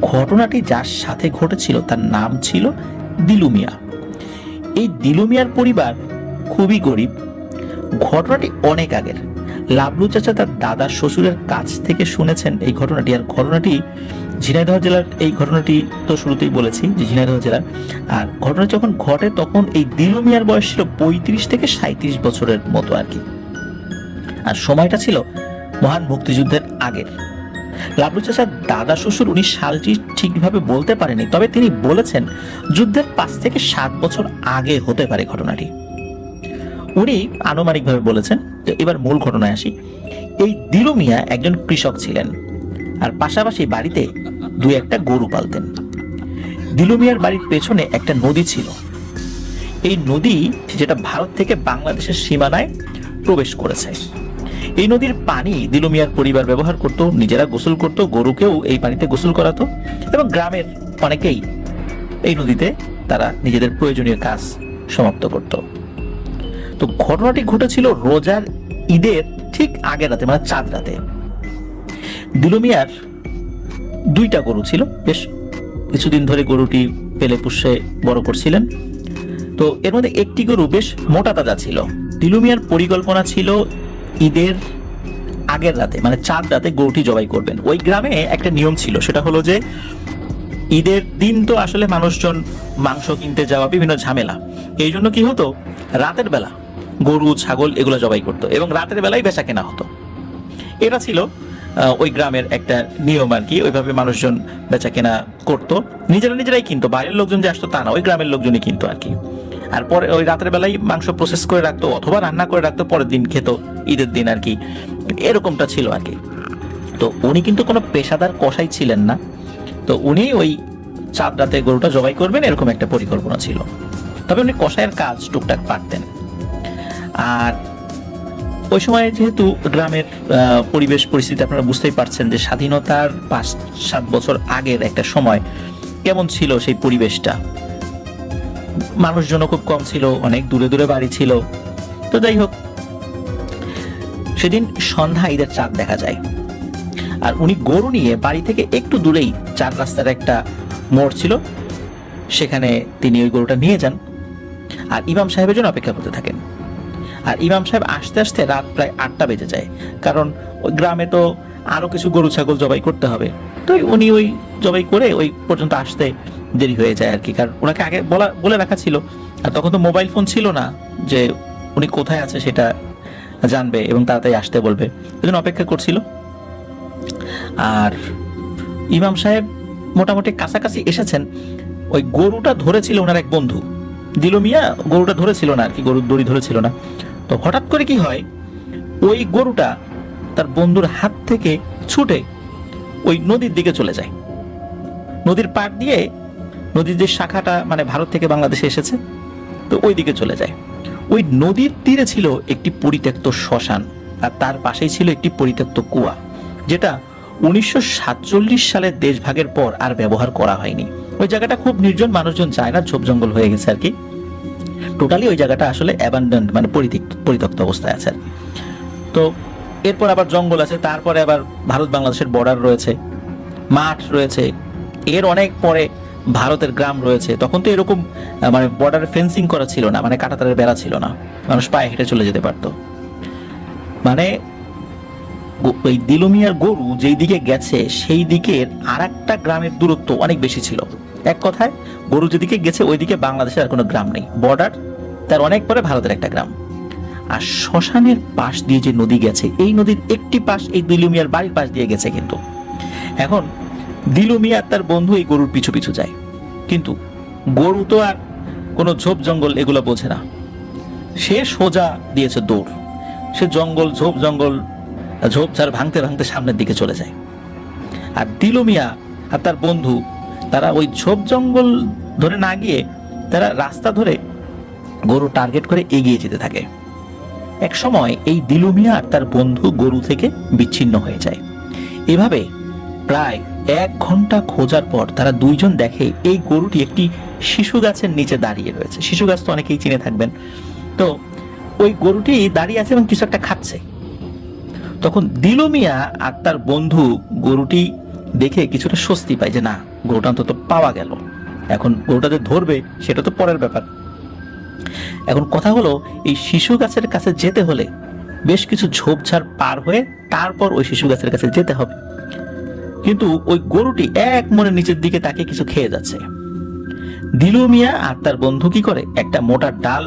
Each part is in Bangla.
ঘটনাটি যার সাথে ঘটেছিল তার নাম ছিল দিলু মিয়া। এই দিলু মিয়ার পরিবার খুবই গরিব। ঘটনাটি অনেক আগের। লাবলু চাচা তার দাদা শ্বশুরের কাছ থেকে শুনেছেন এই ঘটনাটি। আর ঘটনাটি ঝিনাইদহ জেলার, এই ঘটনাটি তো শুরুতেই বলেছি যে ঝিনাইদহ জেলার। আর ঘটনা যখন ঘটে তখন এই দিলু মিয়ার বয়স ছিল 35 থেকে 37 বছরের মতো আর কি। আর সময়টা ছিল মহান মুক্তিযুদ্ধের আগের। লাবলু চাচার দাদা শ্বশুর উনি সালটি ঠিকভাবে বলতে পারেনি, তবে তিনি বলেছেন যুদ্ধের 5 থেকে 7 বছর আগে হতে পারে ঘটনাটি। উনি আনুমানিকভাবে বলেছেন। তো এবার মূল ঘটনায় আসি। এই দিলু মিয়া একজন কৃষক ছিলেন, আর পাশাপাশি বাড়িতে 2-1টা গরু পালতেন। দিলু মিয়ার বাড়ির পেছনে একটা নদী ছিল। এই নদী যেটা ভারত থেকে বাংলাদেশের সীমানায় প্রবেশ করেছে। এই নদীর পানি দিলু মিয়ার পরিবার ব্যবহার করত, নিজেরা গোসল করত, গরুকেও এই পানিতে গোসল করাতো, এবং গ্রামের অনেকেই এই নদীতে তারা নিজেদের প্রয়োজনীয় কাজ সমাপ্ত করত। তো ঘটনাটি ঘটেছিল রোজার ঈদের ঠিক আগের রাতে, মানে চাঁদ রাতে। দিলু মিয়ার 2টা গরু ছিল। বেশ কিছুদিন ধরে গরুটি পেলে পুষে বড় করছিলেন। তো এর মধ্যে একটি গরু বেশ মোটা তাজা ছিল। দিলু মিয়ার পরিকল্পনা ছিল ঈদের আগের রাতে, মানে চাঁদ রাতে গরুটি জবাই করবেন। ওই গ্রামে একটা নিয়ম ছিল, সেটা হলো যে ঈদের দিন তো আসলে মানুষজন মাংস কিনতে যাওয়া, বিভিন্ন ঝামেলা। এই জন্য কি হতো, রাতের বেলা গরু ছাগল এগুলো জবাই করতো এবং রাতের বেলায় বেচা কেনা হতো। এটা ছিল ওই গ্রামের একটা নিয়ম আর কি। ওইভাবে মানুষজন বেচা কেনা করতো, নিজেরাই কিনতো, বাইরের লোকজন যে আসতো তা না, ওই গ্রামের লোকজনই কিনতো আর কি। আর পরে ওই রাতের বেলায় মাংস প্রসেস করে রাখতো অথবা রান্না করে রাখতো, পরের দিন খেত ঈদের দিন আর কি। এরকমটা ছিল আর কি। তো উনি কিন্তু কোনো পেশাদার কসাই ছিলেন না। তো উনি ওই চাঁদ রাতে গরুটা জবাই করবেন এরকম একটা পরিকল্পনা ছিল। তবে উনি কসাইয়ের কাজ টুকটাক পারতেন। আর ওই সময় যেহেতু গ্রামের পরিবেশ পরিস্থিতি আপনারা বুঝতেই পারছেন যে স্বাধীনতার 5-7 বছর আগের একটা সময় কেমন ছিল সেই পরিবেশটা। মানুষজন খুব কম ছিল, অনেক দূরে দূরে বাড়ি ছিল। তো যাই হোক, সেদিন সন্ধ্যা ঈদের চাঁদ দেখা যায়। আর উনি গরু নিয়ে বাড়ি থেকে একটু দূরেই 4 রাস্তার একটা মোড় ছিল, সেখানে তিনি ওই গরুটা নিয়ে যান আর ইমাম সাহেবের জন্য অপেক্ষা করতে থাকেন। আর ইমাম সাহেব আসতে আসতে রাত প্রায় 8টা বেজে যায়, কারণ ওই গ্রামে তো আরো কিছু গরু ছাগল জবাই করতে হবে। তো উনি ওই জবাই করে ওই পর্যন্ত আসতে দেরি হয়ে যায় আর কি। কারণ ওনাকে আগে বলে রাখা ছিল, আর তখন তো মোবাইল ফোন ছিল না যে উনি কোথায় আছে সেটা জানবে এবং তাড়াতাড়ি আসতে বলবে। এই জন্য অপেক্ষা করছিল। আর ইমাম সাহেব মোটামুটি কাছাকাছি এসেছেন। ওই গরুটা ধরেছিল ওনার এক বন্ধু। দিলু মিয়া গরুটা ধরেছিল না আর কি, গরুর দড়ি ধরেছিল না। তো হঠাৎ করে কি হয়, ওই গরুটা তার বন্ধুর হাত থেকে ছুটে ওই নদীর দিকে চলে যায়। নদীর পাড় দিয়ে, নদীর যে শাখাটা মানে ভারত থেকে বাংলাদেশে এসেছে, তো ওই দিকে চলে যায়। ওই নদীর তীরে ছিল একটি পরিত্যক্ত শ্মশান, আর তার পাশেই ছিল একটি পরিত্যক্ত কুয়া, যেটা 1947 সালের দেশভাগের পর আর ব্যবহার করা হয়নি। ওই জায়গাটা খুব নির্জন, মানুষজন যায় না, ঝোপ জঙ্গল হয়ে গেছে আর কি। টোটালি ওই জায়গাটা আসলে অ্যাবান্ডন্ড, মানে পরিত্যক্ত অবস্থায় আছে। তো এরপর আবার জঙ্গল আছে, তারপরে আবার ভারত বাংলাদেশের বর্ডার রয়েছে, মাঠ রয়েছে। এর অনেক পরে ভারতের গ্রাম রয়েছে। তখন তো এরকম মানে বর্ডারে ফেন্সিং করা ছিল না, মানে কাঁটাতারের বেড়া ছিল না, মানুষ পায়ে হেঁটে চলে যেতে পারতো। মানে ওই দিলু মিয়ার গরু যেই দিকে গেছে সেই দিকের আর একটা গ্রামের দূরত্ব অনেক বেশি ছিল। এক কথায় গরু যেদিকে গেছে ওইদিকে বাংলাদেশের আর কোনো গ্রাম নেই, বর্ডার তার অনেক পরে ভারতের একটা গ্রাম। আর শ্মশানের পাশ দিয়ে যে নদী গেছে, এই নদীর একটি পাশ এই দিলু মিয়ার বাড়ির পাশ দিয়ে গেছে। কিন্তু এখন দিলু মিয়া তার বন্ধু এই গরুর পিছু পিছু যায়, কিন্তু গরু তো আর কোনো ঝোপ জঙ্গল এগুলো বোঝে না। সে সোজা দিয়েছে দৌড়। সে জঙ্গল, ঝোপঝাড় ভাঙতে ভাঙতে সামনের দিকে চলে যায়। আর দিলু মিয়া আর তার বন্ধু তারা ওই ঝোপ জঙ্গল ধরে না গিয়ে তারা রাস্তা ধরে গরু টার্গেট করে এগিয়ে যেতে থাকে। এক সময় এই দিলু মিয়া আর তার বন্ধু গরু থেকে বিচ্ছিন্ন হয়ে যায়। এভাবে প্রায় 1 ঘন্টা খোঁজার পর তারা দুইজন দেখে এই গরুটি একটি শিশু গাছের নিচে দাঁড়িয়ে রয়েছে। শিশু গাছ তো অনেকেই চিনে থাকবেন। তো ওই গরুটি দাঁড়িয়ে আছে এবং কিছু একটা খাচ্ছে। তখন দিলু মিয়া আর তার বন্ধু গরুটি দেখে কিছুটা স্বস্তি পায় যে না, গরুটা অন্তত পাওয়া গেল। এখন গরুটা যে ধরবে সেটা তো পরের ব্যাপার। এখন কথা হলো, এই শিশু গাছের কাছে যেতে হলে বেশ কিছু ঝোপঝাড় পার হয়ে তারপর ওই শিশু গাছের কাছে যেতে হবে। কিন্তু ওই গরুটি এক মনে নিচের দিকে তাকে কিছু খেয়ে যাচ্ছে। দিলু মিয়া আর তার বন্ধু কি করে, একটা মোটা ডাল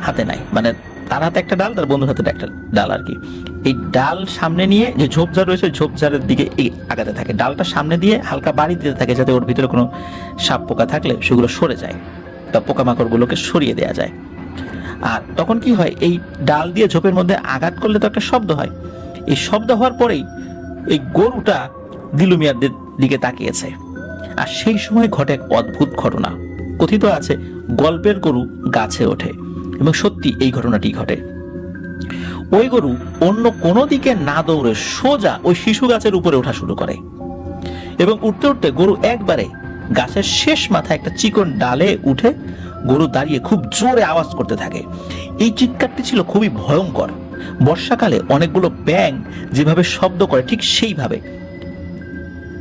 হাতে নেয়, মানে তার হাতে একটা ডাল, তার বন্ধুর হাতে একটা ডাল আর কি। এই ডাল সামনে নিয়ে যে ঝোপঝাড় রয়েছে ঝোপঝাড়ের দিকে আগাতে থাকে, ডালটা সামনে দিয়ে হালকা বাড়ি দিতে থাকে যাতে ওর ভিতরে কোনো সাপ পোকা থাকলে সেগুলো সরে যায় বা পোকামাকড় গুলোকে সরিয়ে দেওয়া যায়। আর তখন কি হয়, এই ডাল দিয়ে ঝোপের মধ্যে আঘাত করলে তো একটা শব্দ হয়। এই শব্দ হওয়ার পরেই এই গরুটা দিলু মিয়ার দিকে তাকিয়েছে। আর সেই সময় ঘটে এক অদ্ভুত ঘটনা। কথিত আছে গল্পের গরু গাছে ওঠে, এবং সত্যি এই ঘটনাটি ঘটে। ওই গরু অন্য কোনো দিকে না দৌড়ে সোজা ওই শিশু গাছের উপরে ওঠা শুরু করে, এবং উঠতে উঠতে গরু একবারে গাছের শেষ মাথায় একটা চিকন ডালে উঠে গরু দাঁড়িয়ে খুব জোরে আওয়াজ করতে থাকে। এই চিৎকারটি ছিল খুবই ভয়ঙ্কর। বর্ষাকালে অনেকগুলো ব্যাঙ যেভাবে শব্দ করে ঠিক সেইভাবে।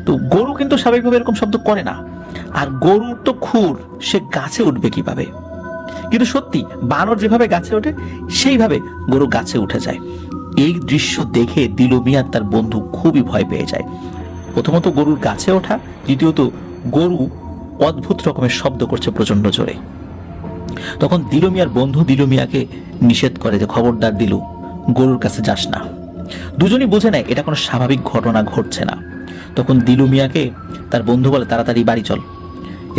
তো গরু কিন্তু স্বাভাবিকভাবে এরকম শব্দ করে না, আর গরুর তো খুর, সে গাছে উঠবে কিভাবে? কিন্তু সত্যি বানর যেভাবে গাছে ওঠে সেইভাবে গরু গাছে উঠে যায়। এই দৃশ্য দেখে দিলু মিয়া তার বন্ধু খুবই ভয় পেয়ে যায়। প্রথমত গরুর গাছে ওঠা, দ্বিতীয়ত গরু অদ্ভুত রকমের শব্দ করছে প্রচন্ড জোরে। তখন দিলু মিয়ার বন্ধু দিলু মিয়াকে নিষেধ করে যে খবরদার দিলু, গরুর কাছে যাস না। দুজনই বুঝে নেয় এটা কোনো স্বাভাবিক ঘটনা ঘটছে না। তখন দিলু মিয়াকে তার বন্ধু বলে তাড়াতাড়ি বাড়ি চল,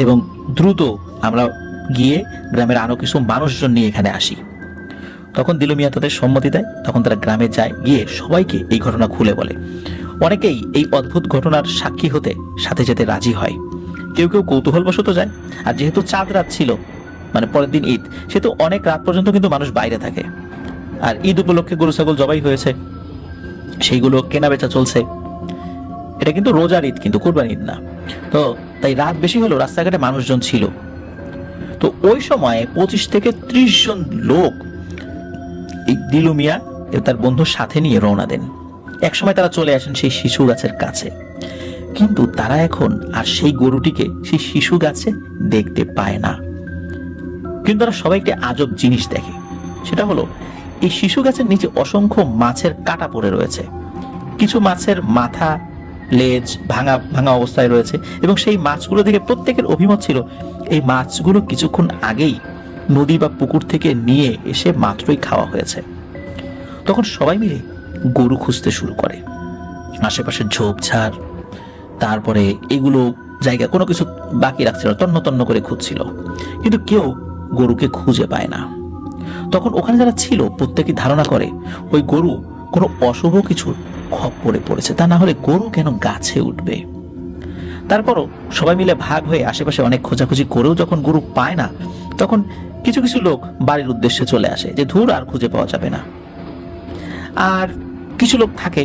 এবং দ্রুত আমরা গিয়ে গ্রামের আরো কিছু মানুষজন নিয়ে এখানে আসি। তখন দিলু মিয়া তাদের সম্মতি দেয়। তখন তারা গ্রামে যায়, গিয়ে সবাইকে এই ঘটনা খুলে বলে। অনেকেই এই অদ্ভুত ঘটনার সাক্ষী হতে সাথে যেতে রাজি হয়, কেউ কেউ কৌতূহলবশত যায়। আর যেহেতু চাঁদ রাত ছিল, মানে পরের দিন ঈদ, সেহেতু অনেক রাত পর্যন্ত কিন্তু মানুষ বাইরে থাকে। আর ঈদ উপলক্ষে গরু ছাগল জবাই হয়েছে, সেইগুলো কেনা বেচা চলছে। এটা কিন্তু রোজার ঈদ, কিন্তু কুরবান ঈদ না। তো তাই রাত বেশি হলো, রাস্তাঘাটে মানুষজন ছিল। তো ওই সময় 25 থেকে 30 জন লোক এই দিলু মিয়া তার বন্ধুর সাথে নিয়ে রওনা দেন। একসময় তারা চলে আসেন সেই শিশু গাছের কাছে, কিন্তু তারা এখন আর সেই গরুটিকে সেই শিশু গাছে দেখতে পায় না। কিন্তু তারা সবাই একটি আজব জিনিস দেখে। সেটা হলো, এই শিশু গাছের নিচে অসংখ্য মাছের কাটা পড়ে রয়েছে। কিছু মাছের মাথা, লেজ ভাঙা ভাঙা অবস্থায় রয়েছে, এবং সেই মাছগুলো থেকে প্রত্যেকের অভিমত ছিল এই মাছগুলো কিছুক্ষণ আগেই নদী বা পুকুর থেকে নিয়ে এসে মাত্রই খাওয়া হয়েছে। তখন সবাই মিলে গরু খুঁজতে শুরু করে। আশেপাশে ঝোপঝাড়, তারপরে এগুলো জায়গা কোনো কিছু বাকি রাখছিল, তন্ন তন্ন করে খুঁজছিল, কিন্তু কেউ গরুকে খুঁজে পায় না। তখন ওখানে যারা ছিল প্রত্যেকে ধারণা করে ওই গরু কোনো অশুভ কিছুর খপ্পরে পড়েছে, তা না হলে গরু কেন গাছে উঠবে। তারপরও সবাই মিলে ভাগ হয়ে আশেপাশে অনেক খোঁজাখুঁজি করেও যখন গরু পায় না, তখন কিছু কিছু লোক বাড়ির উদ্দেশ্যে চলে আসে যে ধুর আর খুঁজে পাওয়া যাবে না। আর কিছু লোক থাকে,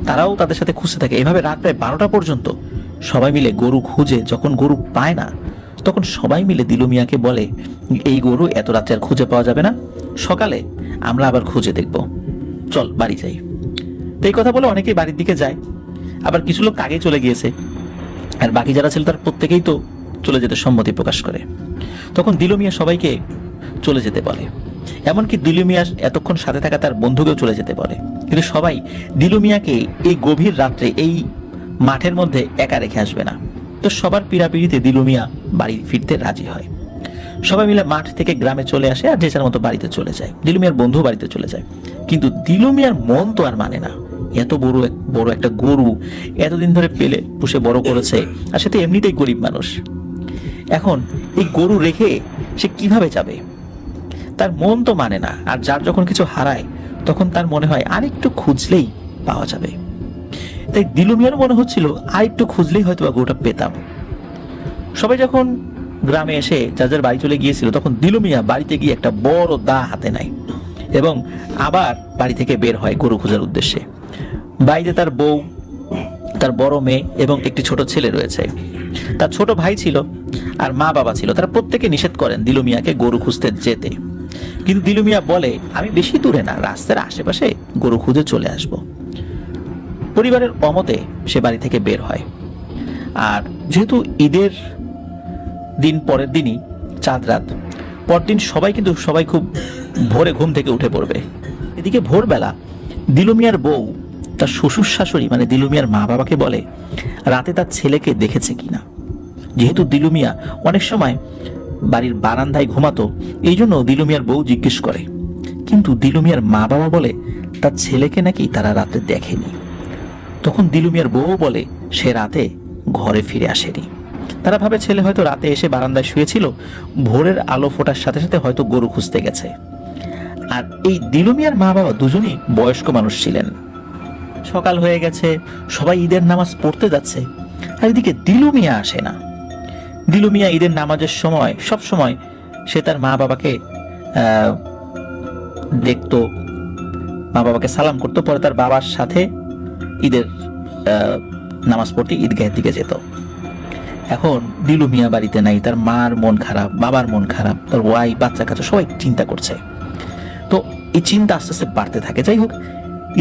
তারাও তাদের সাথে খুঁজতে থাকে। এভাবে রাত প্রায় 12টা পর্যন্ত সবাই মিলে গরু খুঁজে যখন গরু পায় না, তখন সবাই মিলে দিলু মিয়াকে বলে এই গরু এত রাতে আর খুঁজে পাওয়া যাবে না, সকালে আমরা আবার খুঁজে দেখব, চল বাড়ি যাই। তো এই কথা বলে অনেকেই বাড়ির দিকে যায়। আবার কিছু লোক আগেই চলে গিয়েছে, আর বাকি যারা ছিল তার প্রত্যেকেই তো চলে যেতে সম্মতি প্রকাশ করে। তখন দিলু মিয়া সবাইকে চলে যেতে বলে, এমনকি দিলু মিয়া এতক্ষণ সাথে থাকা তার বন্ধুকেও চলে যেতে বলে। কিন্তু সবাই দিলু মিয়াকে এই গভীর রাত্রে এই মাঠের মধ্যে একা রেখে আসবে না। তো সবার পীড়াপিড়িতে দিলু মিয়া বাড়ি ফিরতে রাজি হয়। সবাই মিলে মাঠ থেকে গ্রামে চলে আসে, আর যে যার মতো বাড়িতে চলে যায়। দিলু মিয়ার বন্ধু বাড়িতে চলে যায়, কিন্তু দিলু মিয়ার মন তো আর মানে না। এত বড় একটা গরু এতদিন ধরে পেলে পুষে বড় করেছে, আর সে তো এমনিতেই গরিব মানুষ। এখন এই গরু রেখে সে কিভাবে যাবে? তার মন তো মানে না। আর যার যখন কিছু হারায় তখন তার মনে হয় আর একটু খুঁজলেই পাওয়া যাবে। তাই দিলু মিয়ার মনে হচ্ছিল আর একটু খুঁজলেই হয়তো বা গরুটা পেতাম। সবাই যখন গ্রামে এসে যার বাড়ি চলে গিয়েছিল, তখন দিলু মিয়া বাড়িতে গিয়ে একটা বড় দা হাতে নেয় এবং আবার বাড়ি থেকে বের হয় গরু খোঁজার উদ্দেশ্যে। বাড়িতে তার বউ, তার বড় মেয়ে এবং একটি ছোট ছেলে রয়েছে। তার ছোট ভাই ছিল আর মা বাবা ছিল। তারা প্রত্যেকে নিষেধ করেন দিলু মিয়াকে গরু খুঁজতে যেতে, কিন্তু দিলু মিয়া বলে আমি বেশি দূরে না, রাস্তার আশেপাশে গরু খুঁজে চলে আসব। পরিবারের অমতে সে বাড়ি থেকে বের হয়। আর যেহেতু ঈদের দিন পরের দিনই চাঁদ রাত, পরদিন সবাই খুব ভোরে ঘুম থেকে উঠে পড়বে। এদিকে ভোরবেলা দিলু মিয়ার বউ তার শ্বশুর শাশুড়ি মানে দিলু মিয়ার মা বাবাকে বলে রাতে তার ছেলেকে দেখেছে কিনা। যেহেতু দিলু মিয়া অনেক সময় বাড়ির বারান্দায় ঘুমাতো, এই জন্য দিলু মিয়ার বউ জিজ্ঞেস করে, কিন্তু দিলু মিয়ার মা বাবা বলে তার ছেলেকে নাকি তারা রাতে দেখেনি। তখন দিলু মিয়ার বউ বলে সে রাতে ঘরে ফিরে আসেনি। তারা ভাবে ছেলে হয়তো রাতে এসে বারান্দায় শুয়েছিল, ভোরের আলো ফোটার সাথে সাথে হয়তো গরু খুঁজতে গেছে। আর এই দিলু মিয়ার মা বাবা দুজনই বয়স্ক মানুষ ছিলেন। সকাল হয়ে গেছে, সবাই ঈদের নামাজ পড়তে যাচ্ছে, আর এদিকে দিলু মিয়া আসে না। দিলু মিয়া ঈদের নামাজের সময় সব সময় সে তার মা বাবাকে দেখতো, মা বাবাকে সালাম করতো, পরে তার বাবার সাথে ঈদের নামাজ পড়তে ঈদগাহের দিকে যেত। এখন দিলু মিয়া বাড়িতে নাই, তার মার মন খারাপ, বাবার মন খারাপ, তার ওয়াই বাচ্চা কাচ্চা সবাই চিন্তা করছে। তো এই চিন্তা আস্তে আস্তে বাড়তে থাকে। যাই হোক,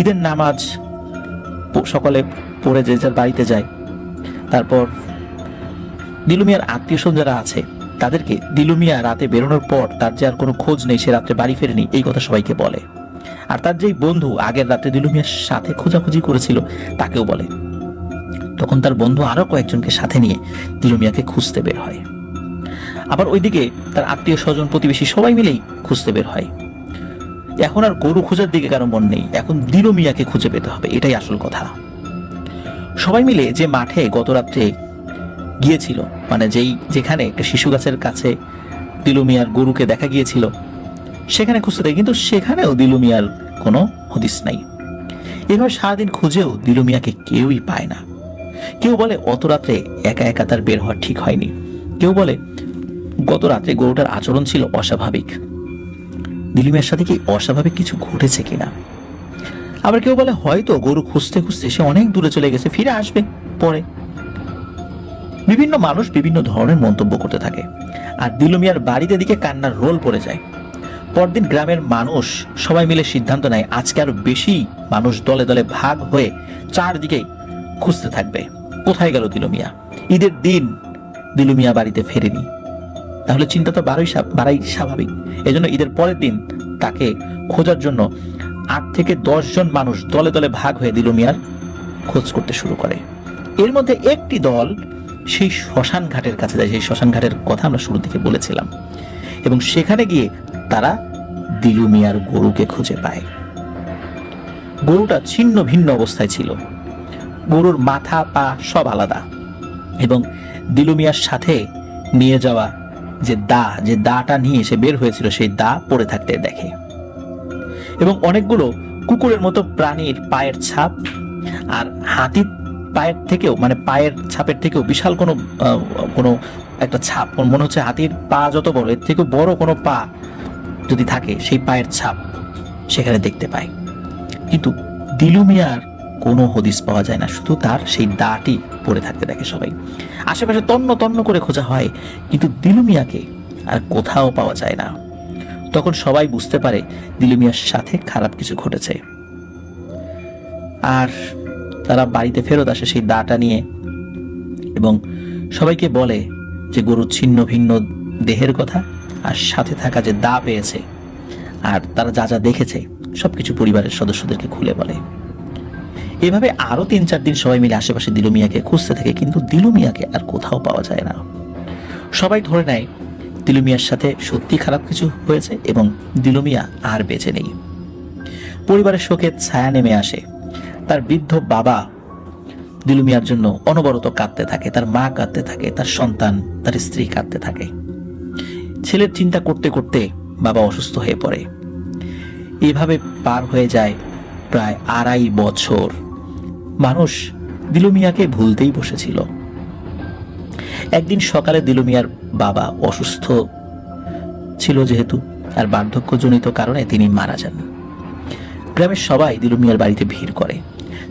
ঈদের নামাজ সকালে পড়ে যে যার বাড়িতে যায়। তারপর দিলু মিয়ার আত্মীয় স্বজন যারা আছে তাদেরকে দিলু মিয়া রাতে বেরোনোর পর তার যে আর কোনো খোঁজ নেই, সে রাত্রে বাড়ি ফেরেনি, এই কথা সবাইকে বলে। আর তার যেই বন্ধু আগের রাতে দিলু মিয়ার সাথে খোঁজাখুঁজি করেছিল তাকেও বলে। তখন তার বন্ধু আরো কয়েকজনকে সাথে নিয়ে দিলু মিয়াকে খুঁজতে বের হয়। আবার ওইদিকে তার আত্মীয় স্বজন প্রতিবেশী সবাই মিলেই খুঁজতে বের হয়। এখন আর গরু খোঁজার দিকে কারো মন নেই, এখন দিলু মিয়াকে খুঁজে পেতে হবে, এটাই আসল কথা। সবাই মিলে যে মাঠে গত রাত্রে গিয়েছিল, মানে যেখানে একটা শিশু গাছের কাছে দিলু মিয়ার গরুকে দেখা গিয়েছিল, সেখানে খুঁজতে থাকে, কিন্তু সেখানেও দিলু মিয়ার কোনো হদিস নাই। এভাবে সারাদিন খুঁজেও দিলু মিয়াকে কেউই পায় না। কেউ বলে অত রাত্রে একা একা তার বের হওয়া ঠিক হয়নি, কেউ বলে গত রাত্রে গরুটার আচরণ ছিল অস্বাভাবিক, দিলু মিয়ার সাথে কি অস্বাভাবিক কিছু ঘটেছে কিনা। আবার কেউ বলে হয়তো গরু খুঁজতে খুঁজতে সে অনেক দূরে চলে গেছে, ফিরে আসবে পরে। বিভিন্ন মানুষ বিভিন্ন ধরনের মন্তব্য করতে থাকে। আর দিলু মিয়ার বাড়িতে দিকে কান্নার রোল পড়ে যায়। পরদিন গ্রামের মানুষ সবাই মিলে সিদ্ধান্ত নেয় আজকে আরো বেশি মানুষ দলে দলে ভাগ হয়ে চারদিকে খুঁজতে থাকবে কোথায় গেল দিলু মিয়া। ঈদের দিন দিলু মিয়া বাড়িতে ফেরেনি, তাহলে চিন্তা তো বাড়াই স্বাভাবিক। এজন্য ঈদের পরের দিন তাকে খোঁজার জন্য 8 থেকে 10 জন মানুষ দলে দলে ভাগ হয়ে দিলু মিয়ার খোঁজ করতে শুরু করে। এর মধ্যে একটি দল সেই শ্মশান ঘাটের কাছে যায়, সেই শ্মশান ঘাটের কথা আমরা শুরু থেকে বলেছিলাম, এবং সেখানে গিয়ে তারা দিলু মিয়ার গরুকে খুঁজে পায়। গরুটা ছিন্ন ভিন্ন অবস্থায় ছিল, গরুর মাথা পা সব আলাদা, এবং দিলু মিয়ার সাথে নিয়ে যাওয়া যে দাটা নিয়ে সে বের হয়েছিল সেই দা পড়ে থাকতে দেখে, এবং অনেকগুলো কুকুরের মতো প্রাণীর পায়ের ছাপ, আর হাতির পায়ের থেকেও মানে পায়ের ছাপের থেকেও বিশাল কোনো একটা ছাপ, মনে হচ্ছে হাতির পা যত বড় এর থেকেও বড় কোনো পা যদি থাকে সেই পায়ের ছাপ সেখানে দেখতে পায়। কিন্তু দিলু মিয়ার কোনো হদিস পাওয়া যায় না, শুধু তার সেই দাটি পড়ে থাকতে দেখে সবাই। আশেপাশে তন্ন তন্ন করে খোঁজা হয়, কিন্তু দিলু মিয়াকে আর কোথাও পাওয়া যায় না। তখন সবাই বুঝতে পারে দিলু মিয়ার সাথে খারাপ কিছু ঘটেছে, আর তারা বাড়িতে ফেরত আসে সেই দাটা নিয়ে, এবং সবাইকে বলে যে গরুর ছিন্ন ভিন্ন দেহের কথা আর সাথে থাকা যে দা পেয়েছে, আর তারা যা যা দেখেছে সবকিছু পরিবারের সদস্যদেরকে খুলে বলে। এভাবে আরো 3-4 দিন সবাই মিলে আশেপাশে দিলু মিয়াকে খুঁজতে থাকে, কিন্তু দিলু মিয়াকে আর কোথাও পাওয়া যায় না। সবাই ধরে নেয় দিলু মিয়ার সাথে সত্যি খারাপ কিছু হয়েছে এবং দিলু মিয়া আর বেঁচে নেই। পরিবারের শোকের ছায়া নেমে আসে। তার বৃদ্ধ বাবা দিলু মিয়ার জন্য অনবরত কাঁদতে থাকে, তার মা কাঁদতে থাকে, তার সন্তান তার স্ত্রী কাঁদতে থাকে। ছেলের চিন্তা করতে করতে বাবা অসুস্থ হয়ে পড়ে। এভাবে পার হয়ে যায় প্রায় 2.5 বছর। মানুষ দিলু মিয়াকে ভুলতেই বসেছিল। একদিন সকালে দিলু মিয়ার বাবা অসুস্থ ছিল যেহেতু, আর বার্ধক্যজনিত কারণে তিনি মারা যান। গ্রামের সবাই দিলু মিয়ার বাড়িতে ভিড় করে,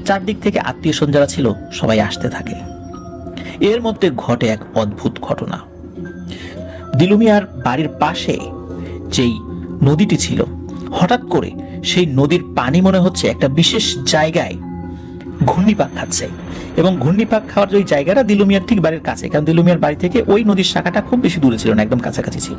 চারদিক থেকে আত্মীয় স্বজন যারা ছিল সবাই আসতে থাকে। এর মধ্যে ঘটে এক অদ্ভুত ঘটনা। দিলু মিয়ার বাড়ির পাশে যেই নদীটি ছিল, হঠাৎ করে সেই নদীর পানি মনে হচ্ছে একটা বিশেষ জায়গায় ঘূর্ণিপাক খাচ্ছে, এবং ঘূর্ণিপাক খাওয়ার ওই জায়গাটা দিলু মিয়ার ঠিক বাড়ির কাছে, কারণ দিলু মিয়ার বাড়ি থেকে ওই নদীর শাখাটা খুব বেশি দূরে ছিল না, একদম কাছাকাছি ছিল।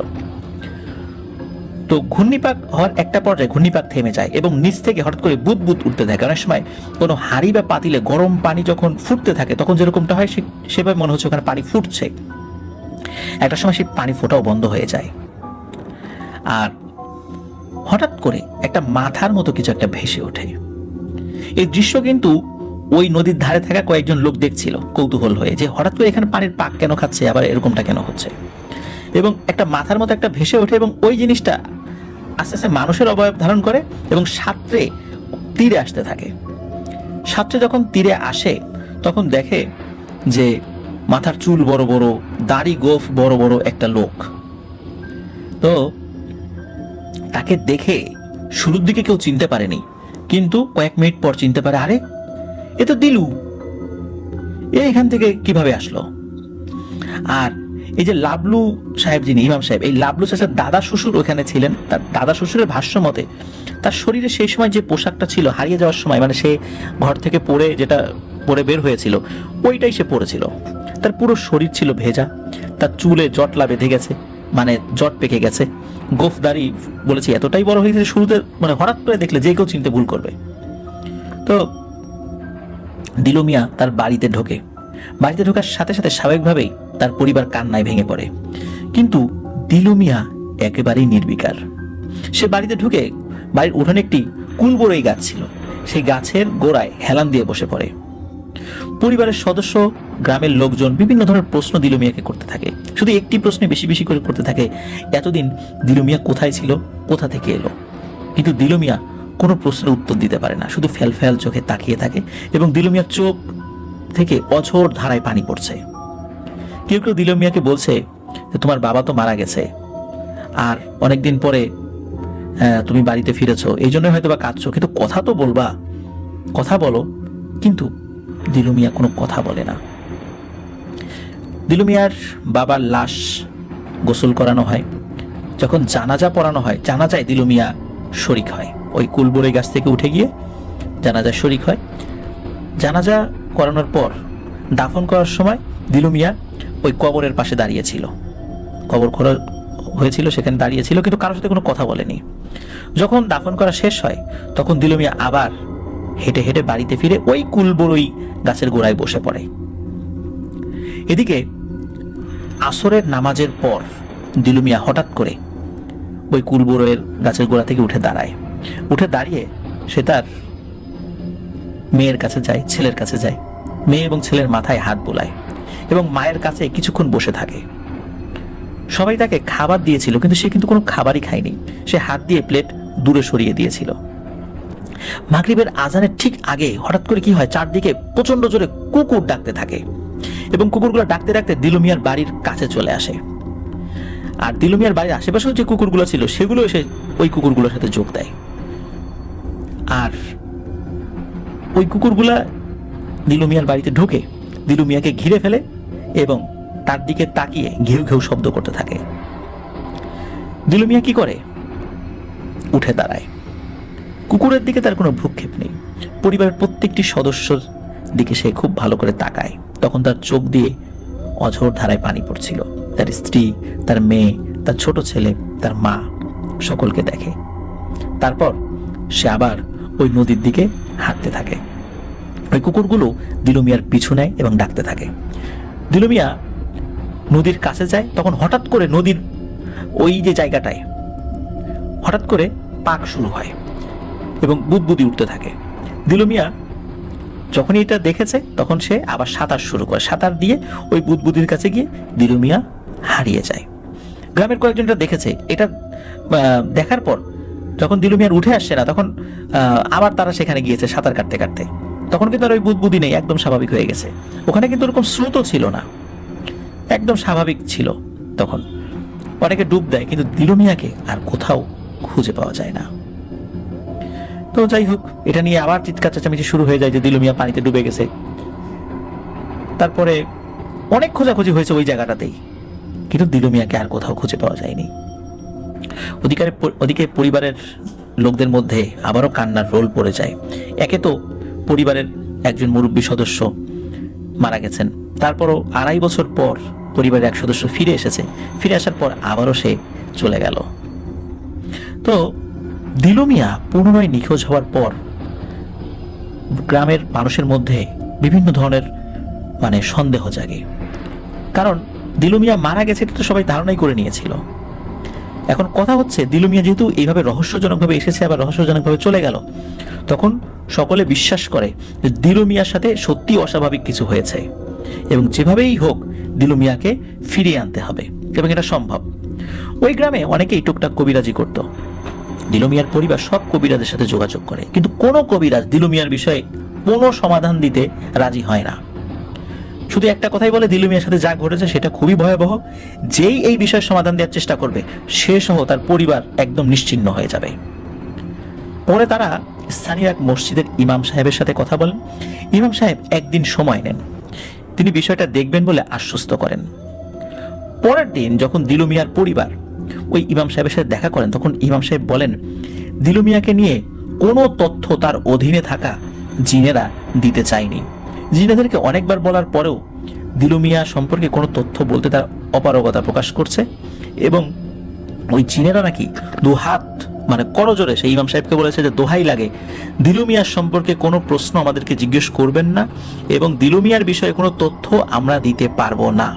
তো ঘূর্ণিপাক হওয়ার একটা পর্যায়ে ঘূর্ণিপাক থেমে যায় এবং নিচ থেকে হঠাৎ করে বুদবুদ উঠতে থাকে। অনেক সময় কোনো হাঁড়ি বা পাতিলে গরম পানি যখন ফুটতে থাকে তখন যেরকমটা হয় সেভাবে মনে হচ্ছে ওখানে পানি ফুটছে। একটা সময় সেই পানি ফোটাও বন্ধ হয়ে যায়, আর হঠাৎ করে একটা মাথার মতো কিছু একটা ভেসে ওঠে। এই দৃশ্য কিন্তু ওই নদীর ধারে থাকা কয়েকজন লোক দেখছিল কৌতূহল হয়ে, যে হঠাৎ করে এখানে পানির পাক কেন খাচ্ছে, আবার এরকমটা কেন হচ্ছে। এবং একটা মাথার মতো একটা ভেসে ওঠে এবং ওই জিনিসটা আস্তে আস্তে মানুষের অবয়ব ধারণ করে এবং সাঁতরে তীরে আসতে থাকে। সাঁতরে যখন তীরে আসে তখন দেখে যে মাথার চুল বড় বড়, দাড়ি গোফ বড় বড় একটা লোক। তো তাকে দেখে শুরুর দিকে কেউ চিনতে পারেনি, কিন্তু কয়েক মিনিট পর চিনতে পারে, আরে এ তো দিলু, এখান থেকে কিভাবে আসলো। আর এই যে লাবলু সাহেব, যিনি ইমাম সাহেব, এই লাবলু চাচার দাদা শ্বশুর ওখানে ছিলেন। তার দাদা শ্বশুরের ভাষ্য মতে তার শরীরে সেই সময় যে পোশাকটা ছিল হারিয়ে যাওয়ার সময়, মানে সে ঘর থেকে পড়ে যেটা পরে বের হয়েছিল ওইটাই সে পরেছিল। তার পুরো শরীর ছিল ভেজা, তার চুলে জটলা বেঁধে গেছে, মানে জট পেকে গেছে, গোফদারি বলেছি এতটাই বড় হয়ে গেছে শুরুতে, মানে হঠাৎ করে দেখলে যে কেউ চিনতে ভুল করবে। তো দিলু মিয়া তার বাড়িতে ঢোকে। বাড়িতে ঢোকার সাথে সাথে স্বাভাবিকভাবেই তার পরিবার কান্নায় ভেঙে পড়ে, কিন্তু দিলু মিয়া একেবারেই নির্বিকার। সে বাড়িতে ঢুকে বাড়ির উঠোনে একটি কুলবরই গাছ ছিল, সেই গাছের গোড়ায় হেলান দিয়ে বসে পড়ে। পরিবারের সদস্য, গ্রামের লোকজন বিভিন্ন ধরনের প্রশ্ন দিলু মিয়াকে করতে থাকে। শুধু একটি প্রশ্নে বেশি বেশি করে করতে থাকে, এতদিন দিলু মিয়া কোথায় ছিল, কোথা থেকে এলো। কিন্তু দিলু মিয়া কোনো প্রশ্নের উত্তর দিতে পারে না, শুধু ফ্যাল ফ্যাল চোখে তাকিয়ে থাকে এবং দিলু মিয়ার চোখ থেকে অঝোর ধারায় পানি পড়ছে। কেউ কেউ দিলু মিয়াকে বলছে যে তোমার বাবা তো মারা গেছে, আর অনেকদিন পরে তুমি বাড়িতে ফিরেছো, এই জন্য হয়তো বা কাঁদছো, কিন্তু কথা তো বলবা, কথা বলো। কিন্তু দিলু মিয়া কোনো কথা বলে না। দিলু মিয়ার বাবার লাশ গোসল করানো হয়, যখন জানাজা পড়ানো হয়, জানাজায় দিলু মিয়া শরিক হয়। ওই কুলবরই গাছ থেকে উঠে গিয়ে জানাজা শরিক হয়। জানাজা করানোর পর দাফন করার সময় দিলু মিয়া ওই কবরের পাশে দাঁড়িয়েছিল, কবর খোঁড়া হয়েছিল সেখানে দাঁড়িয়েছিল, কিন্তু কারোর সাথে কোনো কথা বলেনি। যখন দাফন করা শেষ হয় তখন দিলু মিয়া আবার হেঁটে হেঁটে বাড়িতে ফিরে ওই কুলবরই গাছের গোড়ায় বসে পড়ে। এদিকে আসরের নামাজের পর দিলু মিয়া হঠাৎ করে ওই কুলবরইয়ের গাছের গোড়া থেকে উঠে দাঁড়ায়। উঠে দাঁড়িয়ে সে তার মেয়ের কাছে যায়, ছেলের কাছে যায়। মেয়ে এবং ছেলের মাথায় হাত বোলায় এবং মায়ের কাছে কিছুক্ষণ বসে থাকে। সবাই তাকে খাবার দিয়েছিল, কিন্তু সে কিন্তু কোনো খাবারই খায়নি। সে হাত দিয়ে প্লেট দূরে সরিয়ে দিয়েছিল। মাগরিবের আজানের ঠিক আগে হঠাৎ করে কি হয়, চারদিকে প্রচন্ড জোরে কুকুর ডাকতে থাকে এবং কুকুরগুলো ডাকতে ডাকতে দিলু মিয়ার বাড়ির কাছে চলে আসে। আর দিলু মিয়ার বাড়ির আশেপাশেও যে কুকুরগুলো ছিল সেগুলো এসে ওই কুকুরগুলোর সাথে যোগ দেয়। আর ওই কুকুরগুলা দিলু মিয়ার বাড়িতে ঢুকে দিলু মিয়াকে ঘিরে ফেলে এবং তার দিকে তাকিয়ে ঘেউ ঘেউ শব্দ করতে থাকে। দিলু মিয়া কি করে, উঠে দাঁড়ায়। কুকুরের দিকে তার কোনো ভ্রুক্ষেপ নেই। পরিবারের প্রত্যেকটি সদস্যর দিকে সে খুব ভালো করে তাকায়। তখন তার চোখ দিয়ে অঝোর ধারায় পানি পড়ছিল। তার স্ত্রী, তার মেয়ে, তার ছোট ছেলে, তার মা সকলকে দেখে। তারপর সে আবার ওই নদীর দিকে হাঁটতে থাকে। ওই কুকুরগুলো দিলু মিয়ার পিছু নেয় এবং ডাকতে থাকে। দিলু মিয়া নদীর কাছে যায়, তখন হঠাৎ করে নদীর ওই যে জায়গাটায় হঠাৎ করে পাক শুরু হয় এবং বুদবুদি উঠতে থাকে। দিলু মিয়া যখনই এটা দেখেছে তখন সে আবার সাঁতার শুরু করে। সাঁতার দিয়ে ওই বুদবুদির কাছে গিয়ে দিলু মিয়া হারিয়ে যায়। গ্রামের কয়েকজন এটা দেখেছে। এটা দেখার পর যখন দিলু মিয়ার উঠে আসছে না, তখন আবার তারা সেখানে গিয়েছে সাঁতার কাটতে কাটতে। তখন কিন্তু আর ওই বুদবুদি নেই, একদম স্বাভাবিক হয়ে গেছে। ওখানে কিন্তু ওরকম স্রোতও ছিল না, একদম স্বাভাবিক ছিল। তখন অনেকে ডুব দেয়, কিন্তু দিলু মিয়াকে আর কোথাও খুঁজে পাওয়া যায় না। তো যাই হোক, এটা নিয়ে আবার চিৎকার চেঁচামেচি শুরু হয়ে যায় যে দিলু মিয়া পানিতে ডুবে গেছে। তারপরে অনেক খোঁজাখুঁজি হয়েছে ওই জায়গাটাতেই, কিন্তু দিলু মিয়াকে আর কোথাও খুঁজে পাওয়া যায়নি। ওদিকে পরিবারের লোকদের মধ্যে আবারও কান্নার রোল পড়ে যায়। একে তো পরিবারের একজন মুরব্বী সদস্য মারা গেছেন। তারপরও 2.5 বছর পর পরিবারের এক সদস্য ফিরে এসেছে। ফিরে আসার পর আবারও সে চলে গেল। তো দিলু মিয়া পুনরায় নিখোঁজ হওয়ার পর গ্রামের মানুষের মধ্যে বিভিন্ন ধরনের সন্দেহ জাগে। কারণ দিলু মিয়া মারা গেছে এটা তো সবাই ধারণাই করে নিয়েছিল। এখন কথা হচ্ছে, দিলু মিয়া যেহেতু এইভাবে রহস্যজনকভাবে এসেছে আবার রহস্যজনকভাবে চলে গেল, তখন সকলে বিশ্বাস করে যে দিলু মিয়ার সাথে সত্যি অস্বাভাবিক কিছু হয়েছে এবং যেভাবেই হোক দিলু মিয়াকে ফিরিয়ে আনতে হবে এবং এটা সম্ভব। ওই গ্রামে অনেকেই টুকটাক কবিরাজি করত। দিলু মিয়ার পরিবার সব কবিরাজের সাথে যোগাযোগ করে, কিন্তু কোনো কবিরাজ দিলু মিয়ার বিষয়ে কোনো সমাধান দিতে রাজি হয় না। শুধু একটা কথাই বলে, দিলু মিয়ার সাথে যা ঘটেছে সেটা খুবই ভয়াবহ। যেই এই বিষয়ের সমাধান দেওয়ার চেষ্টা করবে সে সহ তার পরিবার একদম নিশ্চিহ্ন হয়ে যাবে। পরে তারা স্থানীয় এক মসজিদের ইমাম সাহেবের সাথে কথা বলেন। ইমাম সাহেব একদিন সময় নেন, তিনি বিষয়টা দেখবেন বলে আশ্বস্ত করেন। পরের দিন যখন দিলু মিয়ার পরিবার ওই ইমাম সাহেবের সাথে দেখা করেন, তখন ইমাম সাহেব বলেন দিলু মিয়াকে নিয়ে কোনো তথ্য তার অধীনে থাকা জিনেরা দিতে চায়নি। জিনেদেরকে অনেকবার বলার পরেও দিলু মিয়া সম্পর্কে কোনো তথ্য বলতে তার অপারগতা প্রকাশ করছে এবং ওই জিনেরা নাকি দুহাত করজোরে সেই ইমাম সাহেবকে বলেছে যে দোহাই লাগে, দিলু মিয়ার সম্পর্কে কোনো প্রশ্ন আমাদেরকে জিজ্ঞেস করবেন না এবং দিলু মিয়ার বিষয়ে কোনো তথ্য আমরা দিতে পারবো না।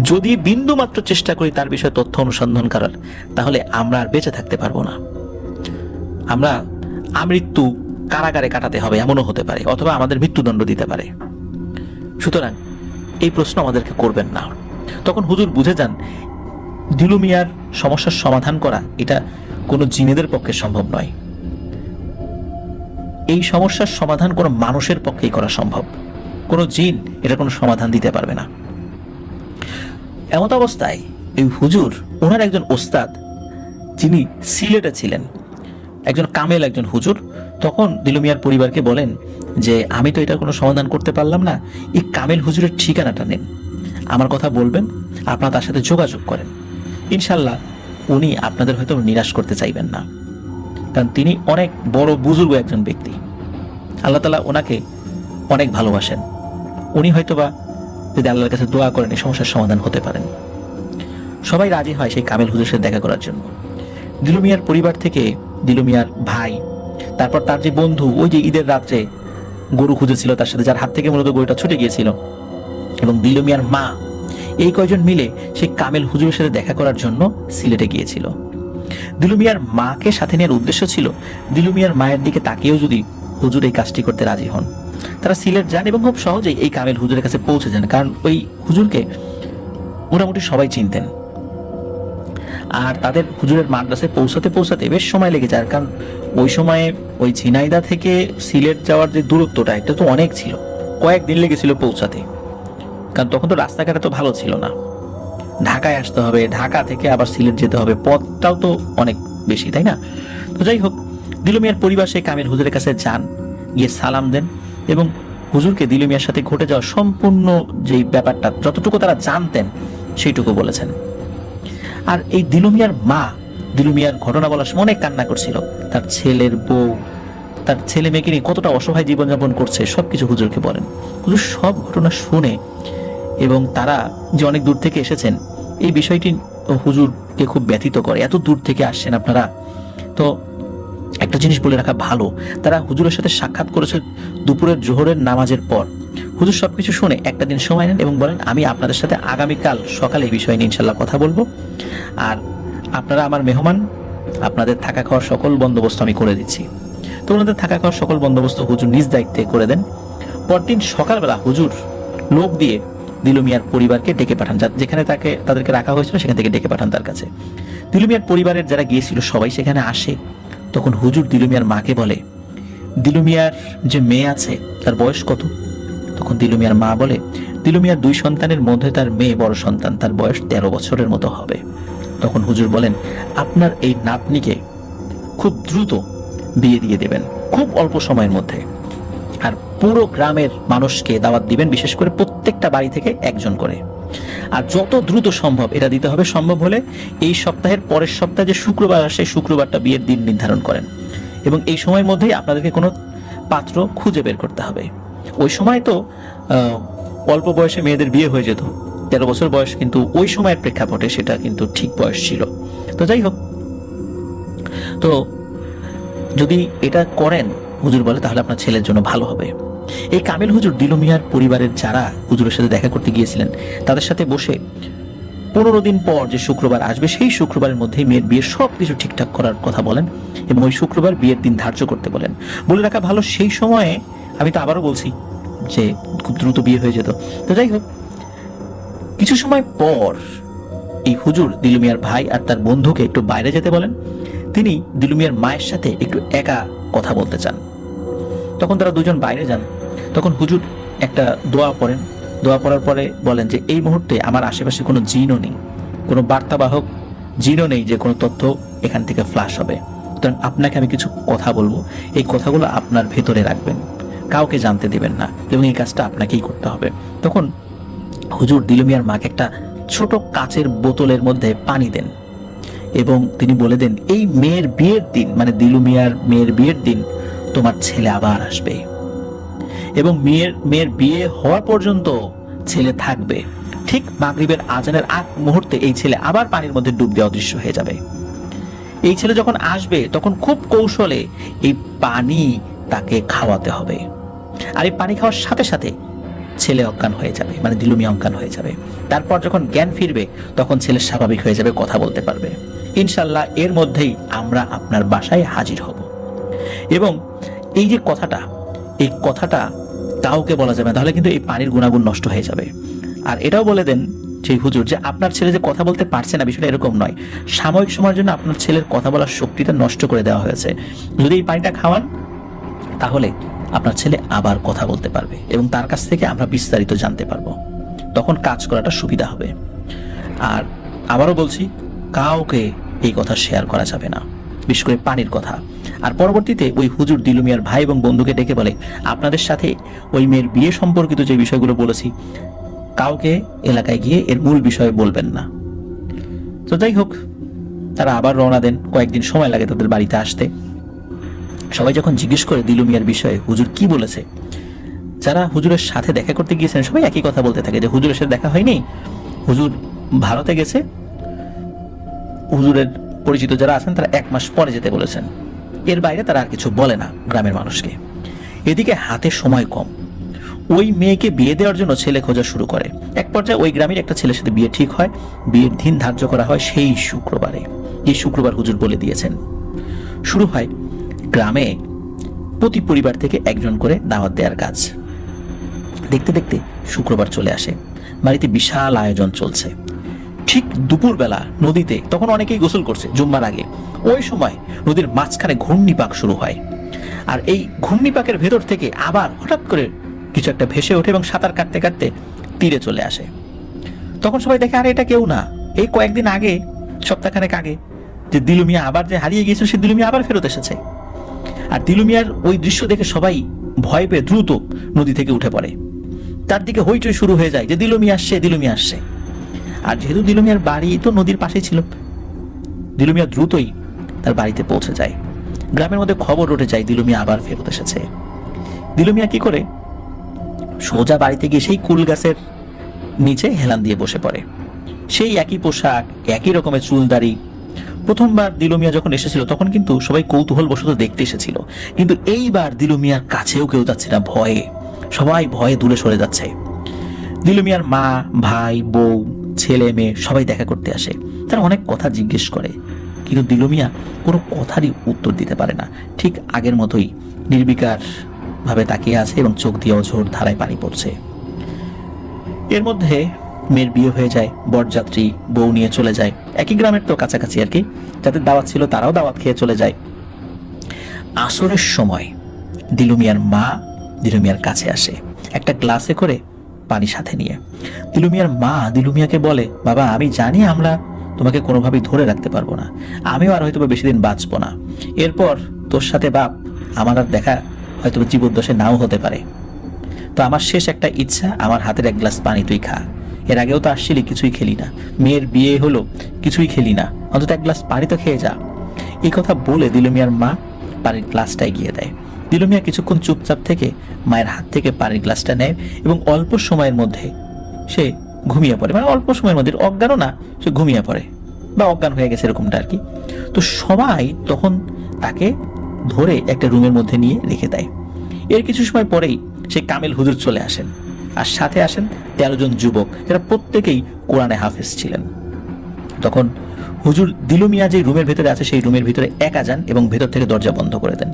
যদি বিন্দু মাত্র চেষ্টা করি তার বিষয়ে তথ্য অনুসন্ধান করার, তাহলে আমরা আর বেঁচে থাকতে পারবো না। আমরা আমৃত্যু কারাগারে কাটাতে হবে এমনও হতে পারে, অথবা আমাদের মৃত্যুদণ্ড দিতে পারে। সুতরাং এই প্রশ্ন আমাদেরকে করবেন না। তখন হুজুর বুঝে যান দিলু মিয়ার সমস্যার সমাধান করা এটা কোনো জিনেদের পক্ষে সম্ভব নয়। এই সমস্যার সমাধান কোনো মানুষের পক্ষেই করা সম্ভব, কোনো জিন এটা কোনো সমাধান দিতে পারবে না। এমত অবস্থায় এই হুজুর, ওনার একজন ওস্তাদ যিনি সিলেটে ছিলেন, একজন কামেল একজন হুজুর, তখন দিলু মিয়ার পরিবারকে বলেন যে আমি তো এটার কোনো সমাধান করতে পারলাম না, এই কামেল হুজুরের ঠিকানাটা নেন, আমার কথা বলবেন, আপনারা তার সাথে যোগাযোগ করেন, ইনশাল্লাহ উনি আপনাদের হয়তো নিরাশ করতে চাইবেন না। কারণ তিনি অনেক বড় বুজুর্গ একজন ব্যক্তি, আল্লাহ তাআলা ওনাকে অনেক ভালোবাসেন। উনি হয়তোবা যদি আল্লাহর কাছে দোয়া করেন এই সমস্যার সমাধান হতে পারেন। সবাই রাজি হয় সেই কামেল হুজুরের সাথে দেখা করার জন্য। দিলু মিয়ার পরিবার থেকে দিলু মিয়ার ভাই, তারপর তার যে বন্ধু ওই যে ঈদের রাত্রে গরু খুঁজেছিল তার সাথে, যার হাত থেকে মূলত গরুটা ছুটে গিয়েছিল, এবং দিলু মিয়ার মা, এই কয়জন মিলে সেই কামেল হুজুরের সাথে দেখা করার জন্য সিলেটে গিয়েছিল। দিলু মিয়ার মাকে সাথে নেওয়ার উদ্দেশ্য ছিল দিলু মিয়ার মায়ের দিকে তাকিয়েও যদি হুজুর এই কাজটি করতে রাজি হন। তারা সিলেট যান এবং খুব সহজেই এই কামেল হুজুরের কাছে পৌঁছে যান, কারণ ওই হুজুরকে মোটামুটি সবাই চিনতেন। আর তাদের হুজুরের মাদ্রাসায় পৌঁছাতে বেশ সময় লেগে যায়, কারণ ওই সময়ে ওই ঝিনাইদহ থেকে সিলেট যাওয়ার যে দূরত্বটা এটা তো অনেক ছিল, কয়েকদিন লেগেছিল পৌঁছাতে, কারণ তখন তো রাস্তাঘাট তো ভালো ছিল না। ঢাকায় আসতে হবে, ঢাকা থেকে আবার সিলেট যেতে হবে, পথটাও তো অনেক বেশি, তাই না? তো যাই হোক, দিলু মিয়ার পরিবার সেই কামেল হুজুরের কাছে যান, গিয়ে সালাম দেন এবং হুজুরকে দিলু মিয়ার সাথে ঘটে যাওয়া সম্পূর্ণ যে ব্যাপারটা যতটুকু তারা জানতেন সেইটুকু বলেছেন। আর এই দিলু মিয়ার মা দিলু মিয়ার ঘটনা বলার সময় অনেক কান্না করছিল। তার ছেলের বউ, তার ছেলে মেয়েকে নিয়ে কতটা অসহায় জীবনযাপন করছে সবকিছু হুজুরকে বলেন। হুজুর সব ঘটনা শুনে এবং তারা যে অনেক দূর থেকে এসেছেন এই বিষয়টি হুজুরকে খুব ব্যথিত করে। এত দূর থেকে আসছেন আপনারা, তো একটা জিনিস বলে রাখা ভালো, তারা হুজুরের সাথে সাক্ষাৎ করেছে দুপুরের জোহরের নামাজের পর। হুজুর সবকিছু শুনে একটা দিন সময় নেন এবং বলেন আমি আপনাদের সাথে আগামীকাল সকালে এই বিষয় নিয়ে ইনশাল্লাহ কথা বলবো, আর আপনারা আমার মেহমান, আপনাদের থাকা খাওয়ার সকল বন্দোবস্ত আমি করে দিচ্ছি। তো ওনাদের থাকা খাওয়ার সকল বন্দোবস্ত হুজুর নিজ দায়িত্বে করে দেন। পরদিন সকালবেলা হুজুর লোক দিয়ে দিলু মিয়ার পরিবারকে ডেকে পাঠান, যেখানে তাদেরকে রাখা হয়েছিল সেখান থেকে ডেকে পাঠান তার কাছে। দিলু মিয়ার পরিবারের যারা গিয়েছিল সবাই সেখানে আসে। তখন হুজুর দিলু মিয়ার মাকে বলে দিলু মিয়ার যে মেয়ে আছে তার বয়স কত? তখন দিলু মিয়ার মা বলে দিলু মিয়ার 2 সন্তানের মধ্যে তার মেয়ে বড় সন্তান, তার বয়স 13 বছরের মতো হবে। তখন হুজুর বলেন আপনার এই নাতনিকে খুব দ্রুত বিয়ে দিয়ে দেবেন, খুব অল্প সময়ের মধ্যে, আর পুরো গ্রামের মানুষকে দাওয়াত দিবেন, বিশেষ করে প্রত্যেকটা বাড়ি থেকে একজন করে, আর যত দ্রুত সম্ভব এটা দিতে হবে। সম্ভব হলে এই সপ্তাহের পরের সপ্তাহে যে শুক্রবার আসে শুক্রবারটা বিয়ের দিন নির্ধারণ করেন এবং এই সময়ের মধ্যেই আপনাদেরকে কোনো পাত্র খুঁজে বের করতে হবে। ওই সময় তো অল্প বয়সে মেয়েদের বিয়ে হয়ে যেত, 13 বছর বয়স, কিন্তু ওই সময়ের প্রেক্ষাপটে সেটা কিন্তু ঠিক বয়স ছিল। তো যাই হোক, তো যদি এটা করেন হুজুর বলে তাহলে আপনার ছেলের জন্য ভালো হবে। এই কামিল হুজুর দিলু মিয়ার পরিবারের যারা হুজুরের সাথে দেখা করতে গিয়েছিলেন তাদের সাথে বসে 15 দিন পর যে শুক্রবার আসবে সেই শুক্রবারের মধ্যেই মেয়ের বিয়ের সবকিছু ঠিকঠাক করার কথা বলেন এবং ওই শুক্রবার বিয়ের দিন ধার্য করতে বলেন। বলে রাখা ভালো, সেই সময়ে আমি তো আবারও বলছি যে খুব দ্রুত বিয়ে হয়ে যেত। তো যাই হোক, কিছু সময় পর এই হুজুর দিলু মিয়ার ভাই আর তার বন্ধুকে একটু বাইরে যেতে বলেন। তিনি দিলু মিয়ার মায়ের সাথে একটু একা কথা বলতে চান। তখন তারা দুজন বাইরে যান। তখন হুজুর একটা দোয়া পড়েন। দোয়া পড়ার পরে বলেন যে এই মুহূর্তে আমার আশেপাশে কোনো জিনও নেই, কোনো বার্তাবাহক জিনও নেই যে কোনো তথ্য এখান থেকে ফ্লাশ হবে। সুতরাং আপনাকে আমি কিছু কথা বলবো, এই কথাগুলো আপনার ভেতরে রাখবেন, কাউকে জানতে দেবেন না এবং এই কাজটা আপনাকেই করতে হবে। তখন হুজুর দিলু মিয়ার মাকে একটা ছোট কাচের বোতলের মধ্যে পানি দেন এবং তিনি বলে দেন, এই মেয়ের বিয়ের দিন, মানে দিলু মিয়ার মেয়ের বিয়ের দিন তোমার ছেলে আবার আসবে এবং মেয়ের বিয়ে হওয়া পর্যন্ত ছেলে থাকবে। ঠিক মাগরিবের আজানের আগ মুহূর্তে এই ছেলে আবার পানির মধ্যে ডুব দিয়ে অদৃশ্য হয়ে যাবে। এই ছেলে যখন আসবে তখন খুব কৌশলে এই পানি তাকে খাওয়াতে হবে, আর এই পানি খাওয়ার সাথে সাথে ছেলে অজ্ঞান হয়ে যাবে, মানে দিলু মিয়া অজ্ঞান হয়ে যাবে। তারপর যখন জ্ঞান ফিরবে তখন ছেলে স্বাভাবিক হয়ে যাবে, কথা বলতে পারবে। ইনশাল্লাহ এর মধ্যেই আমরা আপনার বাসায় হাজির হব। এবং এই যে কথাটা, এই কথাটা কাউকে বলা যাবে না, তাহলে কিন্তু এই পানির গুণাগুণ নষ্ট হয়ে যাবে। আর এটাও বলে দেন সেই হুজুর যে আপনার ছেলে যে কথা বলতে পারছে না, বিষয়টা এরকম নয়, সাময়িক সময়ের জন্য আপনার ছেলের কথা বলার শক্তিটা নষ্ট করে দেওয়া হয়েছে। যদি এই পানিটা খাওয়ান তাহলে আপনার ছেলে আবার কথা বলতে পারবে এবং তার কাছ থেকে আমরা বিস্তারিত জানতে পারবো, তখন কাজ করাটা সুবিধা হবে। আর আবারও বলছি, কাউকে এই কথা শেয়ার করা যাবে না, বিশেষ করে পানির কথা। আর পরবর্তীতে ওই হুজুর দিলু মিয়ার ভাই এবং বন্ধুকে ডেকে বলে, আপনাদের সাথে ওই মেয়ের বিয়ে সম্পর্কিত যে বিষয়গুলো বলেছি কাউকে এলাকায় গিয়ে এর মূল বিষয়ে বলবেন না। তো যাই হোক, তারা আবার রওনা দেন। কয়েকদিন সময় লাগে তাদের বাড়িতে আসতে। সবাই যখন জিজ্ঞেস করে দিলু মিয়ার বিষয়ে হুজুর কি বলেছে, যারা হুজুরের সাথে দেখা করতে গিয়েছেন সবাই একই কথা বলতে থাকে যে হুজুরের সাথে দেখা হয়নি, হুজুর ভারতে গেছে, হুজুরের পরিচিত যারা আছেন তারা 1 মাস পরে যেতে বলেছেন। এর বাইরে তারা আর কিছু বলে না গ্রামের মানুষকে। এদিকে হাতে সময় কম, ওই মেয়েকে বিয়ে দেওয়ার জন্য ছেলে খোঁজা শুরু করে। এক পর্যায়ে ওই গ্রামের একটা ছেলের সাথে বিয়ে ঠিক হয়, বিয়ের দিন ধার্য করা হয় সেই শুক্রবারে। এই শুক্রবার হুজুর বলে দিয়েছেন। শুরু হয় গ্রামে প্রতি পরিবার থেকে একজন করে দাওয়াত দেওয়ার কাজ। দেখতে দেখতে শুক্রবার চলে আসে, বাড়িতে বিশাল আয়োজন চলছে। ঠিক দুপুরবেলা নদীতে, তখন অনেকেই গোসল করছে জুম্মার আগে, ওই সময় নদীর মাঝখানে ঘূর্ণিপাক শুরু হয়। আর এই ঘূর্ণিপাকের ভেতর থেকে আবার হঠাৎ করে কিছু একটা ভেসে ওঠে এবং সাঁতার কাটতে কাটতে তীরে চলে আসে। তখন সবাই দেখে, আরে এটা কেউ না, এই কয়েকদিন আগে, সপ্তাহখানেক আগে যে দিলু মিয়া আবার যে হারিয়ে গিয়েছিল সে দিলু মিয়া আবার ফেরত এসেছে। আর দিলু মিয়ার ওই দৃশ্য দেখে সবাই ভয় পেয়ে দ্রুত নদী থেকে উঠে পড়ে। তার দিকে হইচই শুরু হয়ে যায় যে দিলু মিয়া আসছে, দিলু মিয়া আসছে। আর যেহেতু দিলু মিয়ার বাড়ি তো নদীর পাশেই ছিল, দিলু মিয়া দ্রুতই তার বাড়িতে পৌঁছে যায়। গ্রামের মধ্যে খবর উঠে যায় দিলু মিয়া আবার ফেরত এসেছে। দিলু মিয়া কি করে, সোজা বাড়িতে গিয়ে সেই কুল গাছের নিচে হেলান দিয়ে বসে পড়ে। সেই একই পোশাক, একই রকমের চুলদাড়ি। প্রথমবার দিলু মিয়া যখন এসেছিল তখন কিন্তু সবাই কৌতূহল বশত দেখতে এসেছিল, কিন্তু এইবার দিলু মিয়ার কাছেও কেউ যাচ্ছে না, ভয়ে সবাই ভয়ে দূরে সরে যাচ্ছে। দিলু মিয়ার মা, ভাই, বউ, ছেলে মেয়ে সবাই দেখা করতে আসে। তারা অনেক কথা জিজ্ঞেস করে, কিন্তু দিলু মিয়া কোনো কথারই উত্তর দিতে পারে না। ঠিক আগের মতোই নির্বিকার ভাবে তাকিয়ে আছে এবং চোখ দিয়ে অঝোর ধারায় পানি পড়ছে। এর মধ্যে মেয়ের বিয়ে হয়ে যায়, বরযাত্রী বউ নিয়ে চলে যায়। একই গ্রামের তো কাছাকাছি আর কি, যাদের দাওয়াত ছিল তারাও দাওয়াত খেয়ে চলে যায়। আসরের সময় দিলু মিয়ার মা দিলু মিয়ার কাছে আসে একটা গ্লাসে করে পানি সাথে নিয়ে। দিলু মিয়ার মা দিলু মিয়াকে বলে, বাবা আমি জানি আমরা তোমাকে কোনোভাবেই ধরে রাখতে পারবো না, আমিও আর হয়তো বেশি দিন বাঁচবো না, এরপর তোর সাথে বাপ আমার আর দেখা হয়তো জীবদ্দশায় নাও হতে পারে, তো আমার শেষ একটা ইচ্ছা, আমার হাতের 1 গ্লাস পানি তুই খা। এর আগেও তো আসছিলি, কিছুই খেলি না, মেয়ের বিয়ে হলো কিছুই খেলি না, অন্তত 1 গ্লাস পানি তো খেয়ে যা। এই কথা বলে দিলু মিয়ার মা পানির গ্লাসটা এগিয়ে দেয়। দিলু মিয়া কিছুক্ষণ চুপচাপ থেকে মায়ের হাত থেকে পানির গ্লাসটা নেয় এবং অল্প সময়ের মধ্যে সে ঘুমিয়ে পড়ে, মানে অল্প সময়ের মধ্যে, অজ্ঞানও না, সে ঘুমিয়ে পড়ে বা অজ্ঞান হয়ে গেছে এরকমটা আর কি। তো সবাই তখন তাকে ধরে একটা রুমের মধ্যে নিয়ে রেখে দেয়। এর কিছু সময় পরেই সেই কামেল হুজুর চলে আসেন, আর সাথে আসেন 13 জন যুবক, যারা প্রত্যেকেই কোরআনে হাফেজ ছিলেন। তখন হুজুর দিলু মিয়া যে রুমের ভেতরে আছে সেই রুমের ভিতরে একা যান এবং ভেতর থেকে দরজা বন্ধ করে দেন।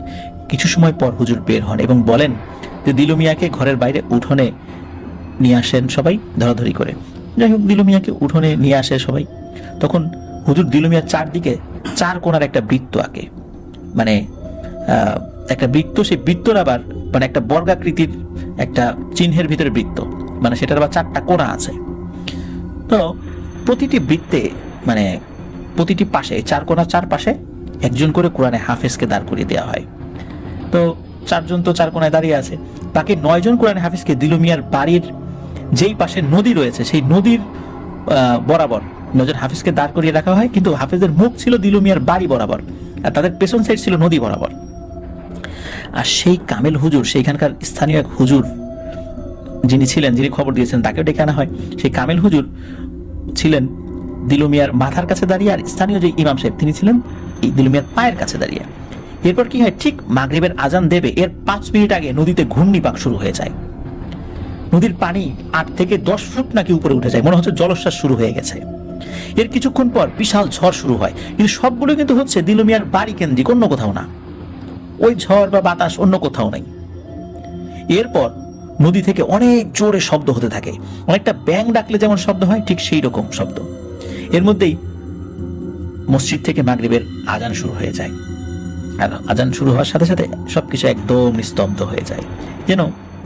কিছু সময় পর হুজুর বের হন এবং বলেন যে দিলু মিয়াকে ঘরের বাইরে উঠোনে নিয়ে আসেন সবাই ধরাধরি করে। যাই হোক, দিলু মিয়াকে উঠোনে নিয়ে আসে সবাই। তখন হুজুর দিলু মিয়ার চারদিকে 4 কোণার একটা বৃত্ত আঁকে, মানে একটা বৃত্ত, সেই বৃত্তর আবার মানে একটা বর্গাকৃতির একটা চিহ্নের ভিতরে বৃত্ত, মানে সেটার আবার 4টা কোণা আছে। তো প্রতিটি বৃত্তে মানে প্রতিটি পাশে 4 কোণা 4 পাশে একজন করে কোরআনে হাফেজকে দাঁড় করিয়ে দেওয়া হয়। তো 4 জন তো 4 কোণায় দাঁড়িয়ে আছে, বাকি 9 জন কোরআনে হাফেজকে দিলু মিয়ার বাড়ির যেই পাশে নদী রয়েছে সেই নদীর বরাবর 9 জন হাফেজকে দাঁড় করিয়ে রাখা হয়, কিন্তু হাফেজের মুখ ছিল দিলু মিয়ার বাড়ি বরাবর আর তাদের পেছন সাইড ছিল নদী বরাবর। আর সেই কামেল হুজুর, সেইখানকার স্থানীয় এক হুজুর যিনি ছিলেন, যিনি খবর দিয়েছেন, তাকেও ডেকে আনা হয়। সেই কামেল হুজুর ছিলেন দিলু মিয়ার মাথার কাছে দাঁড়িয়ে, আর স্থানীয় যে ইমাম সাহেব তিনি ছিলেন এই দিলু মিয়ার পায়ের কাছে দাঁড়িয়ে। এরপর কি হয়, ঠিক মাগরিবের আজান দেবে এর 5 মিনিট আগে নদীতে ঘূর্ণিপাক শুরু হয়ে যায়। নদীর পানি 8 থেকে 10 ফুট নাকি উপরে উঠে যায়, মনে হচ্ছে জলোচ্ছ্বাস শুরু হয়ে গেছে। এর কিছুক্ষণ পর বিশাল ঝড় শুরু হয়, কিন্তু সবগুলো কিন্তু হচ্ছে দিলু মিয়ার বাড়ি কেন্দ্রিক, অন্য কোথাও না। ওই ঝড় বা বাতাস অন্য কোথাও নাই। এরপর নদী থেকে অনেক জোরে শব্দ হতে থাকে, অনেকটা ব্যাঙ ডাকলে যেমন শব্দ হয় ঠিক সেই রকম শব্দ। এর মধ্যেই মসজিদ থেকে মাগরিবের আজান শুরু হয়ে যায়, আর আজান শুরু হওয়ার সাথে সাথে সবকিছু একদম নিস্তব্ধ হয়ে যায়, যেন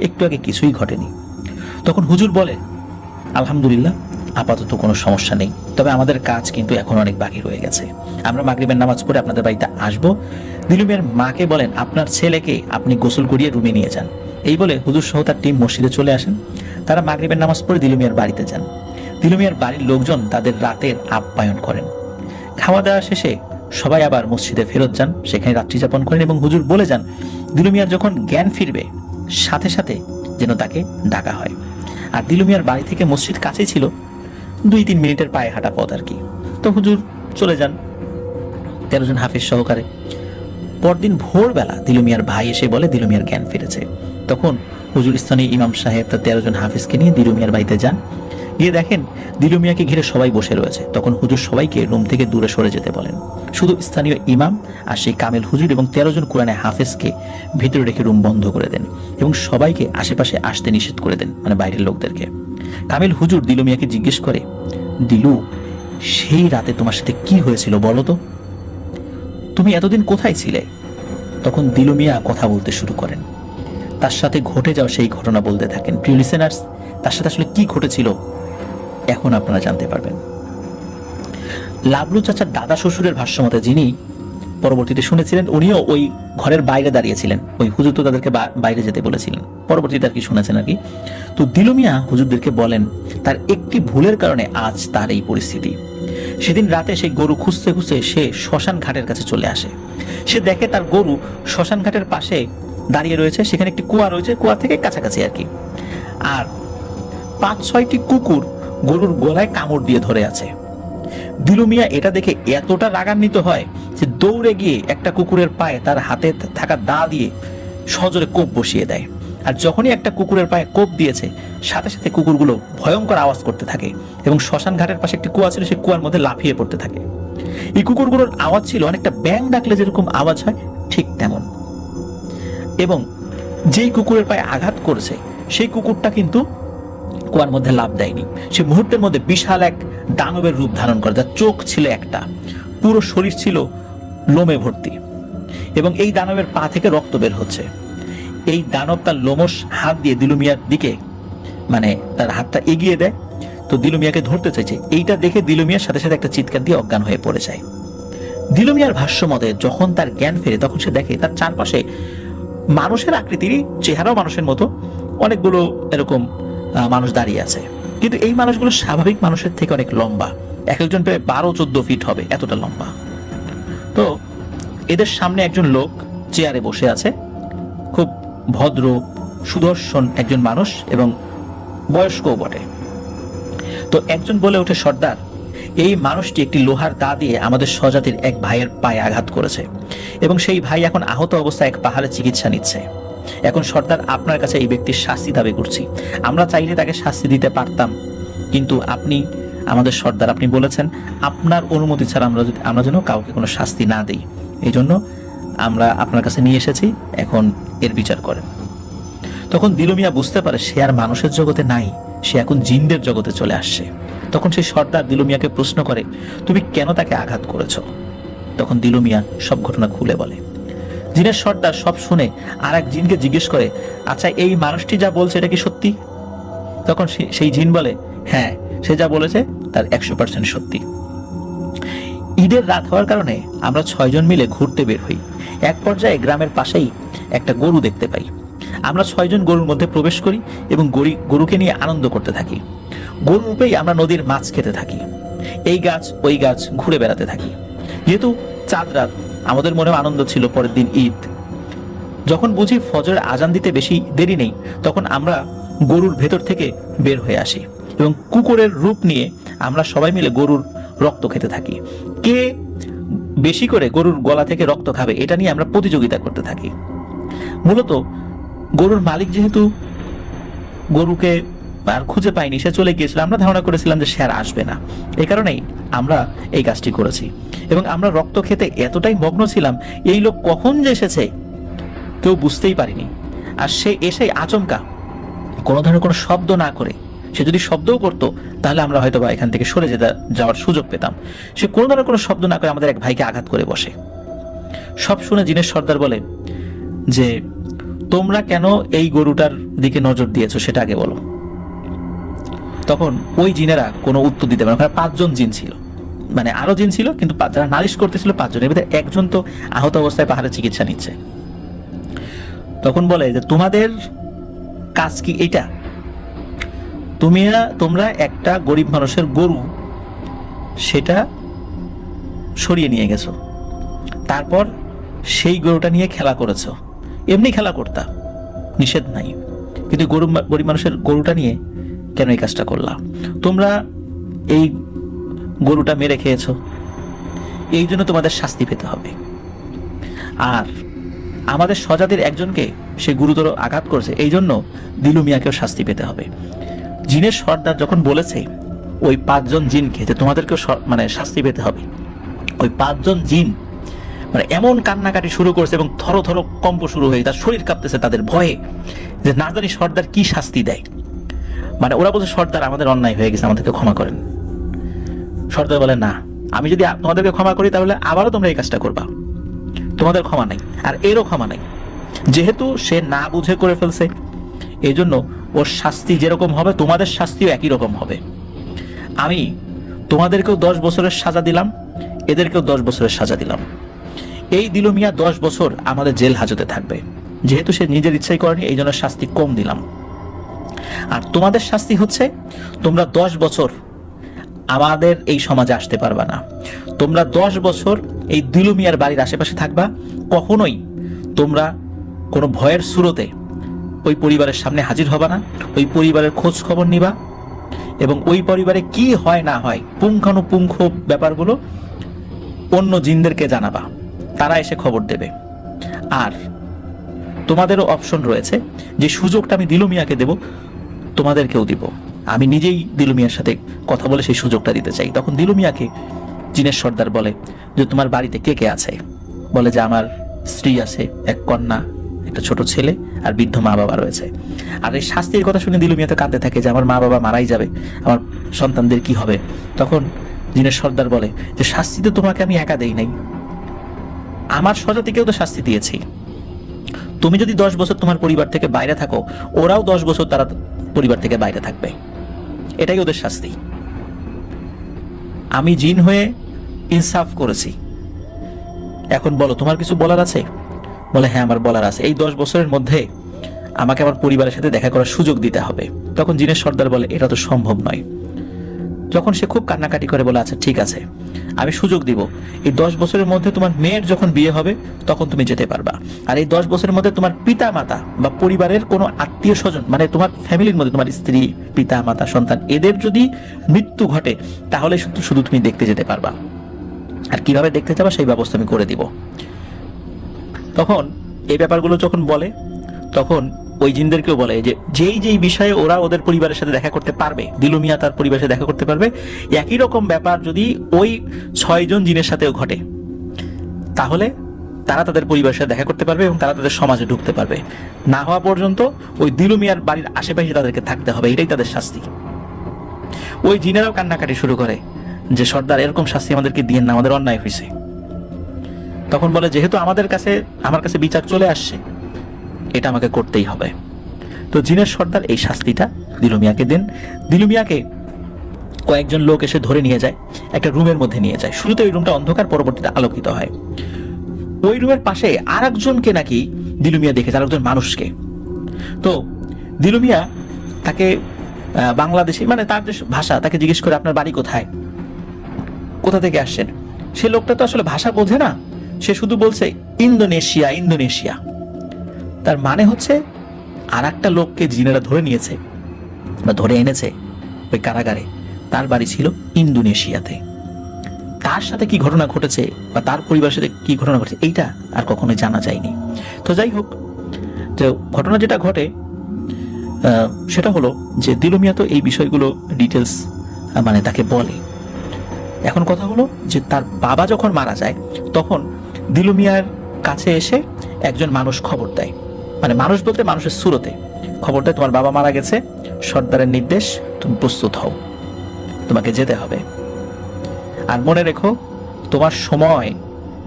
একটু আগে কিছুই ঘটেনি। তখন হুজুর বলে, আলহামদুলিল্লাহ, আপাতত কোনো সমস্যা নেই, তবে আমাদের কাজ কিন্তু এখন অনেক বাকি রয়ে গেছে। আমরা মাগরিবের নামাজ পড়ে আপনাদের বাড়িতে আসবো। দিলু মিয়ার মাকে বলেন আপনার ছেলেকে আপনি গোসল করিয়ে রুমে নিয়ে যান। এই বলে হুজুর সহ তার টিম মসজিদে চলে আসেন। তারা মাগরিবের নামাজ পড়ে দিলু মিয়ার বাড়িতে যান। দিলু মিয়ার বাড়ির লোকজন তাদের রাতের আপ্যায়ন করেন। খাওয়া দাওয়া শেষে সবাই আবার মসজিদে ফেরত যান, সেখানে রাত্রি যাপন করেন এবং হুজুর বলে যান দিলু মিয়ার যখন জ্ঞান ফিরবে সাথে সাথে যেন তাকে ডাকা হয়। আর দিলু মিয়ার বাড়ি থেকে মসজিদ কাছেই ছিল, 2-3 মিনিটের পায়ে হাঁটা পথ আর কি। তো হুজুর চলে যান 13 জন হাফেজ সহকারে। পরদিন ভোরবেলা দিলু মিয়ার ভাই এসে বলে দিলু মিয়ার জ্ঞান ফিরেছে। তখন হুজুর স্থানীয় ইমাম সাহেব তার 13 জন হাফেজকে নিয়ে দিলু মিয়ার বাড়িতে যান। গিয়ে দেখেন দিলু মিয়াকে ঘিরে সবাই বসে রয়েছে। তখন হুজুর সবাইকে রুম থেকে দূরে সরে যেতে বলেন। শুধু স্থানীয় ইমাম আর সেই কামেল হুজুর এবং 13 জন কোরআনে হাফেজকে ভিতরে রেখে রুম বন্ধ করে দেন এবং সবাইকে আশেপাশে আসতে নিষেধ করে দেন, মানে বাইরের লোকদেরকে। কামেল হুজুর দিলু মিয়াকে জিজ্ঞেস করে, দিলু, সেই রাতে তোমার সাথে কি হয়েছিল বলো তো? তুমি এতদিন কোথায় ছিলে? তখন দিলু মিয়া কথা বলতে শুরু করেন, তার সাথে ঘটে যাওয়া সেই ঘটনা বলতে থাকেন। প্রিয় লিসেনার্স, তার সাথে আসলে কি ঘটেছিল এখন আপনারা জানতে পারবেন। লাবলু চাচার দাদা শ্বশুরের ভাষ্যমতে, যিনি পরবর্তীতে শুনেছিলেন, উনিও ওই ঘরের বাইরে দাঁড়িয়েছিলেন, ওই হুজুর তো তাদেরকে বাইরে যেতে বলেছিলেন, পরবর্তীতে আর কি শুনেছেন আর কি। তো দিলু মিয়া হুজুরদেরকে বলেন তার একটি ভুলের কারণে আজ তার এই পরিস্থিতি। সেদিন রাতে সেই গরু খুঁজতে খুঁজতে সে শ্মশান ঘাটের কাছে চলে আসে। সে দেখে তার গরু শ্মশান ঘাটের পাশে দাঁড়িয়ে রয়েছে, সেখানে একটি কুয়া রয়েছে, কুয়া থেকে কাছাকাছি আর কি। আর 5-6টি কুকুর গরুর গলায় কামড় দিয়ে ধরে আছে। দিলু মিয়া এটা দেখে এতটা রাগান্বিত হয় যে দৌড়ে গিয়ে একটা কুকুরের পায়ে তার হাতে থাকা দা দিয়ে সজোরে কোপ বসিয়ে দেয়। আর যখনই একটা কুকুরের পায়ে কোপ দিয়েছে, সাথে সাথে কুকুরগুলো ভয়ঙ্কর আওয়াজ করতে থাকে এবং শ্মশান ঘাটের পাশে একটি কুয়া ছিল, সেই কুয়ার মধ্যে লাফিয়ে পড়তে থাকে। এই কুকুরগুলোর আওয়াজ ছিল অনেকটা ব্যাঙ ডাকলে যেরকম আওয়াজ হয় ঠিক তেমন। এবং যেই কুকুরের পায়ে আঘাত করেছে সেই কুকুরটা কিন্তু কুয়ার মধ্যে লাফ দেয়নি, সে মুহূর্তের মধ্যে বিশাল এক দানবের রূপ ধারণ করে, যার চোখ ছিল একটা, পুরো শরীর ছিল লোমে ভর্তি এবং এই দানবের পা থেকে রক্ত বের হচ্ছে। এই দানব তার লোমশ হাত দিয়ে দিলু মিয়ার দিকে, মানে তার হাতটা এগিয়ে দেয়। তো দিলু মিয়াকে ধরতে চাইছে, এইটা দেখে দিলু মিয়ার সাথে সাথে একটা চিৎকার দিয়ে অজ্ঞান হয়ে পড়ে যায়। দিলু মিয়ার ভাষ্য মতে যখন তার জ্ঞান ফেরে তখন সে দেখে তার চারপাশে মানুষের আকৃতির, চেহারাও মানুষের মতো অনেকগুলো এরকম মানুষ দাঁড়িয়ে আছে, কিন্তু এই মানুষগুলো স্বাভাবিক মানুষের থেকে অনেক লম্বা, এক একজন প্রায় 12-14 ফিট হবে, এতটা লম্বা। তো এদের সামনে একজন লোক চেয়ারে বসে আছে, ভদ্র সুদর্শন একজন মানুষ এবং বয়স্কও বটে। তো একজন বলে ওঠে, সর্দার, এই মানুষটি একটি লোহার দা দিয়ে আমাদের স্বজাতির এক ভাইয়ের পায়ে আঘাত করেছে এবং সেই ভাই এখন আহত অবস্থায় এক পাহাড়ে চিকিৎসা নিচ্ছে। এখন সর্দার, আপনার কাছে এই ব্যক্তির শাস্তি দাবি করছি। আমরা চাইলে তাকে শাস্তি দিতে পারতাম, কিন্তু আপনি আমাদের সর্দার, আপনি বলেছেন আপনার অনুমতি ছাড়া আমরা যেন কাউকে কোনো শাস্তি না দিই। এই জন্য আমরা আপনার কাছে নিয়ে এসেছি, এখন এর বিচার করেন। তখন দিলু মিয়া বুঝতে পারে সে আর মানুষের জগতে নাই, সে এখন জিনদের জগতে চলে আসছে। তখন সেই সর্দার দিলু মিয়াকে প্রশ্ন করে, তুমি কেন তাকে আঘাত করেছো? তখন দিলু মিয়া সব ঘটনা খুলে বলে। জিনের সর্দার সব শুনে আর এক জিনকে জিজ্ঞেস করে, আচ্ছা, এই মানুষটি যা বলছে এটা কি সত্যি? তখন সেই জিন বলে, হ্যাঁ, সে যা বলেছে তার 100% সত্যি। ঈদের রাত হওয়ার কারণে আমরা 6 জন মিলে ঘুরতে বের হই। এক পর্যায়ে গ্রামের পাশেই একটা গরু দেখতে পাই। আমরা 6 জন গরুর মধ্যে প্রবেশ করি এবং গরুকে নিয়ে আনন্দ করতে থাকি। গরু রূপেই আমরা নদীর মাছ খেতে থাকি, এই গাছ ওই গাছ ঘুরে বেড়াতে থাকি। যেহেতু চাঁদ রাত, আমাদের মনেও আনন্দ ছিল পরের দিন ঈদ। যখন বুঝি ফজরের আজান দিতে বেশি দেরি নেই, তখন আমরা গরুর ভেতর থেকে বের হয়ে আসি এবং কুকুরের রূপ নিয়ে আমরা সবাই মিলে গরুর রক্ত খেতে থাকি। কে বেশি করে গরুর গলা থেকে রক্ত খাবে এটা নিয়ে আমরা প্রতিযোগিতা করতে থাকি। মূলত গরুর মালিক যেহেতু গরুকে আর খুঁজে পাইনি, সে চলে গিয়েছিল, আমরা ধারণা করেছিলাম যে সে আর আসবে না। এই কারণেই আমরা এই কাজটি করেছি এবং আমরা রক্ত খেতে এতটাই মগ্ন ছিলাম, এই লোক কখন যে এসেছে কেউ বুঝতেই পারিনি। আর সে এসে আচমকা কোনো ধরনের কোনো শব্দ না করে, সে যদি শব্দও করতো তাহলে আমরা হয়তো বা এখান থেকে সরে যাওয়ার সুযোগ পেতাম, সে কোনো ধরনের কোনো শব্দ না করে আমাদের এক ভাইকে আঘাত করে বসে। সব শুনে জিনের সর্দার বলে যে, তোমরা কেন এই গরুটার দিকে নজর দিয়েছো সেটা আগে বলো। তখন ওই জিনেরা কোনো উত্তর দিতে পারে না। 5 জন জিন ছিল, মানে আরো জিন ছিল, কিন্তু যারা নালিশ করতেছিল 5 জনের ভিতরে একজন তো আহত অবস্থায় পাহাড়ে চিকিৎসা নিচ্ছে। তখন বলে যে, তোমাদের কাজ কি এটা? তোমরা একটা গরিব মানুষের গরু সেটা সরিয়ে নিয়ে গেছো, তারপর সেই গরুটা নিয়ে খেলা করেছো। এমনি খেলা করতা, নিষেধ নাই, কিন্তু গরিব মানুষের গরুটা নিয়ে কেন এই কাজটা করলা? তোমরা এই গরুটা মেরে খেয়েছো, এই জন্য তোমাদের শাস্তি পেতে হবে। আর আমাদের স্বজাতির একজনকে সে গুরুতর আঘাত করেছে, এই জন্য দিলু মিয়াকেও শাস্তি পেতে হবে। জিনের সর্দার যখন বলেছে ওই 5 জন জিনকে যে তোমাদেরকেও মানে শাস্তি পেতে হবে, ওই 5 জন জিন মানে এমন কান্নাকাটি শুরু করেছে এবং থরো থরো কম্প শুরু হয়ে তার শরীর কাঁপতেছে তাদের ভয়ে, যে না জানি সর্দার কি শাস্তি দেয়। মানে ওরা বলছে, সর্দার আমাদের অন্যায় হয়ে গেছে, আমাদেরকে ক্ষমা করেন। সর্দার বলে, না, আমি যদি তোমাদেরকে ক্ষমা করি তাহলে আবারও তোমরা এই কাজটা করবা, তোমাদের ক্ষমা নাই, আর এরও ক্ষমা নাই। যেহেতু সে না বুঝে করে ফেলছে, এই জন্য ওর শাস্তি যেরকম হবে তোমাদের শাস্তিও একই রকম হবে। আমি তোমাদেরকেও 10 বছরের সাজা দিলাম, এদেরকেও 10 বছরের সাজা দিলাম। এই দিলু মিয়া 10 বছর আমাদের জেল হাজতে থাকবে, যেহেতু সে নিজের ইচ্ছাই করেনি, এই জন্য শাস্তি কম দিলাম। আর তোমাদের শাস্তি হচ্ছে, তোমরা 10 বছর আমাদের এই সমাজে আসতে পারবা না। তোমরা 10 বছর এই দিলু মিয়ার বাড়ির আশেপাশে থাকবা, কখনোই তোমরা কোনো ভয়ের সুরতে ওই পরিবারের সামনে হাজির হবা না। ওই পরিবারের খোঁজ খবর নিবা এবং ওই পরিবারে কি হয় না হয় পুঙ্খানুপুঙ্খ ব্যাপারগুলো অন্য জিনদেরকে জানাবা, তারা এসে খবর দেবে। আর তোমাদেরও অপশন রয়েছে, যে সুযোগটা আমি দিলু মিয়াকে দেব তোমাদেরকেও দিব। আমি নিজেই দিলু মিয়ার সাথে কথা বলে সেই সুযোগটা দিতে চাই। তখন দিলু মিয়াকে জিনের সর্দার বলে যে, তোমার বাড়িতে কে কে আছে? বলে যে, আমার স্ত্রী আছে, এক কন্যা, একটা ছোট ছেলে আর বৃদ্ধ মা বাবা রয়েছে। আর এই শাস্তির কথা শুনে দিলু মিয়া তো কাঁদতে থাকে যে, আমার মা বাবা মারাই যাবে, আমার সন্তানদের কি হবে? তখন জিনের সর্দার বলে যে, শাস্তি তো তোমাকে আমি একা দেই নাই, আমার স্বজাতিকেও তো শাস্তি দিয়েছি। তুমি যদি 10 বছর তোমার পরিবার থেকে বাইরে থাকো, ওরাও 10 বছর তারা পরিবার থেকে বাইরে থাকবে, এটাই ওদের শাস্তি। আমি জিন হয়ে ইনসাফ করেছি, এখন বলো তোমার কিছু বলার আছে? বলে, হ্যাঁ, আমার বলার আছে। এই 10 বছরের মধ্যে আমাকে আমার পরিবারের সাথে দেখা করার সুযোগ দিতে হবে। তখন জিনের সর্দার বলে, এটা তো সম্ভব নয়। যখন সে খুব কান্নাকাটি করে বলে, আচ্ছা ঠিক আছে, আমি সুযোগ দিব, এই 10 বছরের মধ্যে তোমার মেয়ের যখন বিয়ে হবে তখন তুমি যেতে পারবা। আর এই 10 বছরের মধ্যে তোমার পিতা মাতা বা পরিবারের কোনো আত্মীয় স্বজন, মানে তোমার ফ্যামিলির মধ্যে তোমার স্ত্রী, পিতা মাতা, সন্তান, এদের যদি মৃত্যু ঘটে তাহলে শুধু শুধু তুমি দেখতে যেতে পারবা। আর কিভাবে দেখতে যাবা সেই ব্যবস্থা আমি করে দিব। তখন এই ব্যাপারগুলো যখন বলে তখন ওই জিনদেরকেও বলে যে যেই বিষয়ে ওরা ওদের পরিবারের সাথে দেখা করতে পারবে, দিলু মিয়া তার পরিবারের সাথে দেখা করতে পারবে, একই রকম ব্যাপার যদি ওই 6 জন জিনের সাথেও ঘটে তাহলে তারা তাদের পরিবারের সাথে দেখা করতে পারবে এবং তারা তাদের সমাজে ঢুকতে পারবে। না হওয়া পর্যন্ত ওই দিলু মিয়ার বাড়ির আশেপাশে তাদেরকে থাকতে হবে, এটাই তাদের শাস্তি। ওই জিনেরাও কান্নাকাটি শুরু করে যে সর্দার এরকম শাস্তি আমাদেরকে দিয়েন না, আমাদের অন্যায় হয়েছে। তখন বলে যেহেতু আমার কাছে বিচার চলে আসছে, এটা আমাকে করতেই হবে। তো জিনের সর্দার এই শাস্তিটা দিলু মিয়াকে দেন। দিলু মিয়াকে কয়েকজন লোক এসে ধরে নিয়ে যায়, একটা রুমের মধ্যে নিয়ে যায়। শুরুতে ওই রুমটা অন্ধকার, পরবর্তীতে আলোকিত হয়। ওই রুমের পাশে আর একজনকে নাকি দিলু মিয়া দেখেছে, আরেকজন মানুষকে। তো দিলু মিয়া তাকে বাংলাদেশি, মানে তার যে ভাষা, তাকে জিজ্ঞেস করে আপনার বাড়ি কোথায়, কোথা থেকে আসছেন। সে লোকটা তো আসলে ভাষা বোঝে না, সে শুধু বলছে ইন্দোনেশিয়া ইন্দোনেশিয়া। তার মানে হচ্ছে আর একটা লোককে জিনেরা ধরে নিয়েছে বা ধরে এনেছে ওই কারাগারে, তার বাড়ি ছিল ইন্দোনেশিয়াতে। তার সাথে কি ঘটনা ঘটেছে বা তার পরিবারের সাথে কি ঘটনা ঘটেছে এইটা আর কখনোই জানা যায়নি। তো যাই হোক, যে ঘটনা যেটা ঘটে সেটা হলো যে দিলু মিয়া তো এই বিষয়গুলো ডিটেলস মানে তাকে বলে। এখন কথা হলো যে তার বাবা যখন মারা যায় তখন দিলু মিয়ার কাছে এসে একজন মানুষ খবর দেয়, মানে মানুষ বলতে মানুষের সুরতে খবর দেয়, তোমার বাবা মারা গেছে, সর্দারের নির্দেশ, তুমি প্রস্তুত হও, তোমাকে যেতে হবে। আর মনে রেখো তোমার সময়